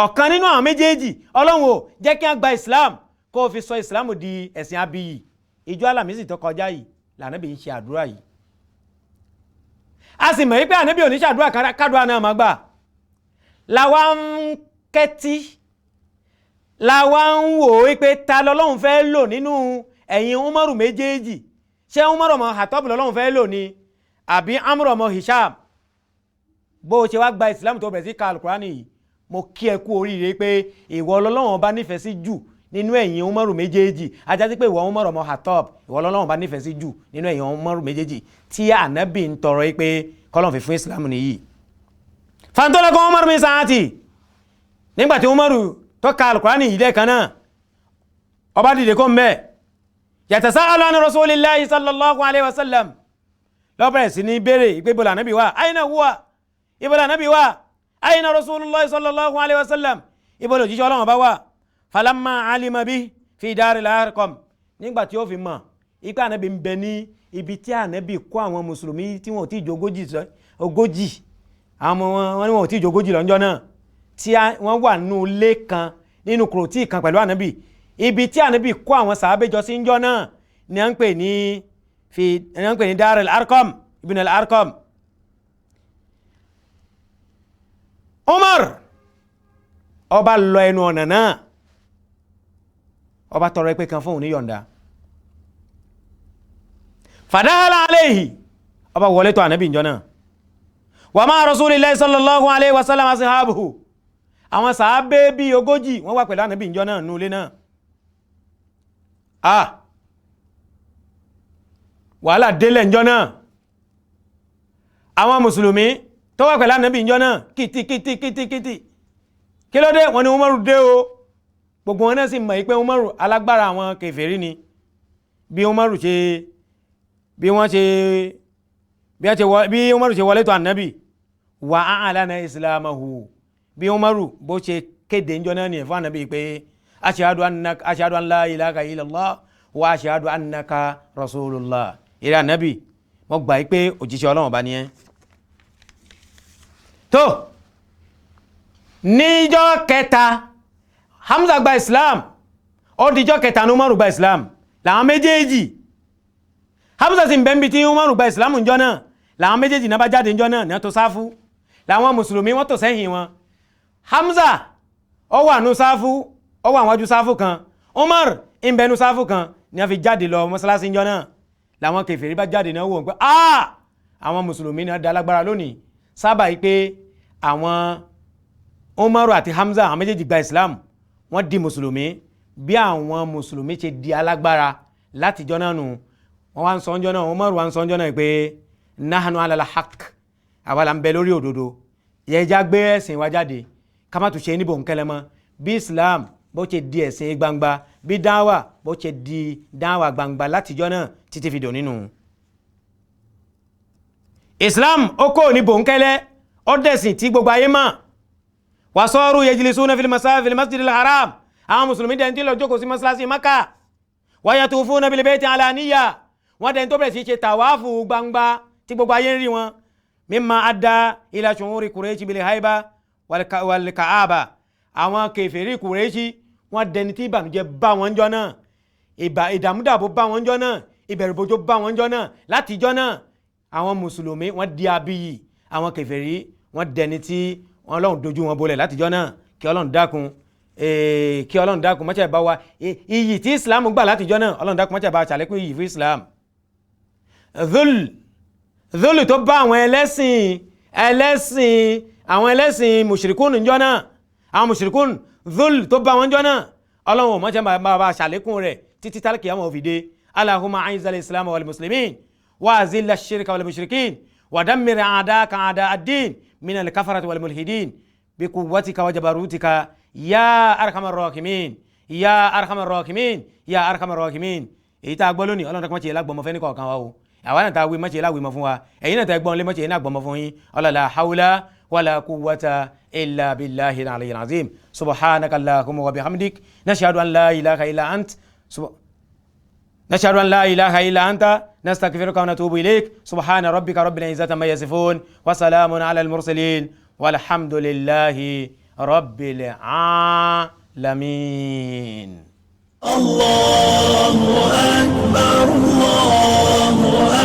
[SPEAKER 2] ọ̀kan nínú àwọn méjèèjì ọlọ́run o jẹ́ kí wọ́n gba islam kó o fi sọ islam di ẹ̀sìn abiyì ìjọ alamisi tó kọjá yìí lànàbì ń ṣe àdúrà yìí a sì mọ̀ wípé ànábì ò ní ṣàdúrà kádùá náà máa gbà làwa ń kẹ́tí làwa ń wò wípé ta lọ́lọ́run fẹ́ lò nínú ẹ̀yìn Umaru méjèèjì ṣé Umaru ọmọ Hatab lọ́lọ́run fẹ́ lò ní àbí Amr ọmọ Hisham bó o ṣe wá gba islam tó bẹ̀rẹ̀ sí ka alukurani yìí mo kí ẹ kú oríire pé ìwọ lọ́lọ́run bá nífẹ̀ẹ́ sí jù nínú ẹ̀yin Umaru méjèèjì ajá sí pé ìwọ Umaru ọmọ Hatab ìwọ lọ́lọ́run bá nífẹ̀ẹ́ sí jù nínú ẹ̀yin Umaru méjèèjì tí ànábì ń tọrọ pé kọ́lọ́n fi fún Islam nìyí. fàǹtọ́lọ́kọ́ Umaru mi sáàtì nígbà tí Umaru tó ka alukurani yìí lẹ́ẹ̀kan náà ọba dìde kó ń bẹ̀ yatasa'alu an Rasulillahi sallallahu alayhi wa sallam ló bẹ̀rẹ̀ sí ní béèrè ìpé bọ́lá ànábì wà ayna huwa ìbọ̀lá ànábì wà ayna rasulullah sallallahu alaihi wasallam ibo ló jíṣẹ́ Ọlọ́run bá wà falamma alima bi fi daril arqam nígbà tí ó fi mọ̀ ipe ànábì ń bẹ ní ibi tí ànábì kó àwọn mùsùlùmí tí wọ́n ti ogójì àwọn wọn ni wọ́n ti ogójì lọ́jọ́ náà tí wọ́n wà nínú ilé kan nínú kòròtì kan pẹ̀lú ànábì ibi tí ànábì kó àwọn sàábé jọ sí ńjọ́ náà ni à ń pè ní daril arqam ibn al arqam. Oumar ọba lọ ẹnu ọ̀nà náà ọba tọrọ pé kan fún òun ní yọ̀ǹda fàdáhàlà aléhì ọba wọlé tó ànábì ìjọ náà wà máa rasulillahi sallallahu alaihi wasallam ashabuhu àwọn sàábé bí 40 wọ́n wà pẹ̀lú ànábì ìjọ náà nulé náà wàhálà délẹ̀ ìjọ náà àwọn mùsùlùmí tó wà pẹ̀lú ànábì ìjọ náà kìtì kí ló dé wọ́n ní Umaru dé o gbogbo wọn náà sì mọ̀ pé Umaru alágbára àwọn kèfèrí ni bí Umaru ṣe wọlé tó ànábì wà a'lana islamahu bí Umaru bó ṣe kéde ìjọ náà ní ẹ̀fọ́ ànábì pé ashhadu an la ilaha illallah wa ashhadu annaka rasulullah ìrẹ́ ànábì wọ́n gbà pé òjíṣẹ́ Ọlọ́run bá ní ẹ́ tó níjọ́ kẹta Hamza gba Islam ó díjọ́ kẹta ní Umaru gba Islam làwọn méjèèjì Hamza sì ń bẹ́m̀bí tí Umaru gba Islam ńjọ́ náà làwọn méjèèjì náà bá jáde ńjọ́ náà ní wọ́n tó sáfú làwọn mùsùlùmí wọ́n tó sẹ́yìn wọn Hamza ó wà nú sáfú ó wà wájú sáfú kan Umar ń bẹnu sáfú kan ní wọ́n fi jáde lọ mọ́sálásí ńjọ́ náà làwọn kèfèrí bá jáde náà wò pé àwọn mùsùlùmí náà dá lágbára lónìí sábà yìí pé àwọn Umaru àti Hamza àwọn méjèèjì gba Islam wọ́n di mùsùlùmí bí àwọn mùsùlùmí ṣe di alágbára láti jọ náà nù wọ́n wá ń sọ ọjọ́ náà Umaru wá ń sọ ọjọ́ náà pé nahanu alala haq àwa là ń bẹ lórí òdodo yẹjá gbé ẹ̀sìn wa jáde ká má tún ṣe níbò nkẹlẹ́ mọ́ bí Islam bó ṣe di ẹ̀sìn gbangba bí dáwà bó ṣe di dáwà gbangba látijọ́ náà títí fi dò nínú. Islam ó kò ní bòńkẹ́lẹ́ ó dẹ̀sìn tí gbogbo ayé mọ̀ wasaru yajlisuna fil masjidil haram àwọn mùsùlùmí dẹ̀ ń tí lọ jókòó sí mọ́sálásí Mákà wa yatufuna bil bayti alaniya wọ́n dẹ̀ ń tó bẹ̀rẹ̀ sí ṣe tàwáfù gbangba tí gbogbo ayé ń rí wọn mimma adda ila shu'uri Qurayshi bil haiba wal ka'aba àwọn kèfèrí Qurayshi wọ́n dẹni tí ìbànújẹ́ bá wọn jọ náà ìdàmúdàbò bá wọn jọ náà ìbẹ̀rùbojo bá wọn jọ náà láti jọ náà àwọn mùsùlùmí wọ́n di abiyì àwọn kèfèrí wọ́n dẹni tí Ọlọ́run dojú wọn bolẹ̀ láti jọ náà kí Ọlọ́run dákun mọ́ṣẹ́ bá wa iyì tí Islam gbà láti jọ náà Ọlọ́run dákun mọ́ṣẹ́ bá wa ṣàlékún iyì fún Islam dhul tó bá àwọn ẹlẹ́sìn mushrikun jọ náà àwọn mushrikun dhul tó bá wọn jọ náà Ọlọ́run mọ́ṣẹ́ bá wa ṣàlékún rẹ̀ títí tálkì àwọn òfìdé Allahumma a'izzal islam wal muslimin wa azil ash-shirka wal mushrikin wa dammir a'daka a'da ad-din min al-kafarati wal mulhidin bi quwwatika wa jabarutika ya arhamar rahimin ya arhamar rahimin ya arhamar rahimin èyí tá gbọ́ lónìí Ọlọ́run dákun má ṣe lágbọ́mọ fẹ́ ní kọ̀ọ̀kan wa o àwa náà tá wí má ṣe láwí mọ́ fún wa ẹ̀yin náà tá gbọ́n lé má ṣe náà gbọ́mọ fún yín la hawla wala quwwata illa billahi al-aliyyil azim subhanaka allahumma wa bihamdik nashhadu an la ilaha illa anta نستغفرك ونتوب إليك سبحان ربك رب العزة عما يصفون وسلام على المرسلين والحمد لله رب العالمين.
[SPEAKER 4] الله أكبر الله أكبر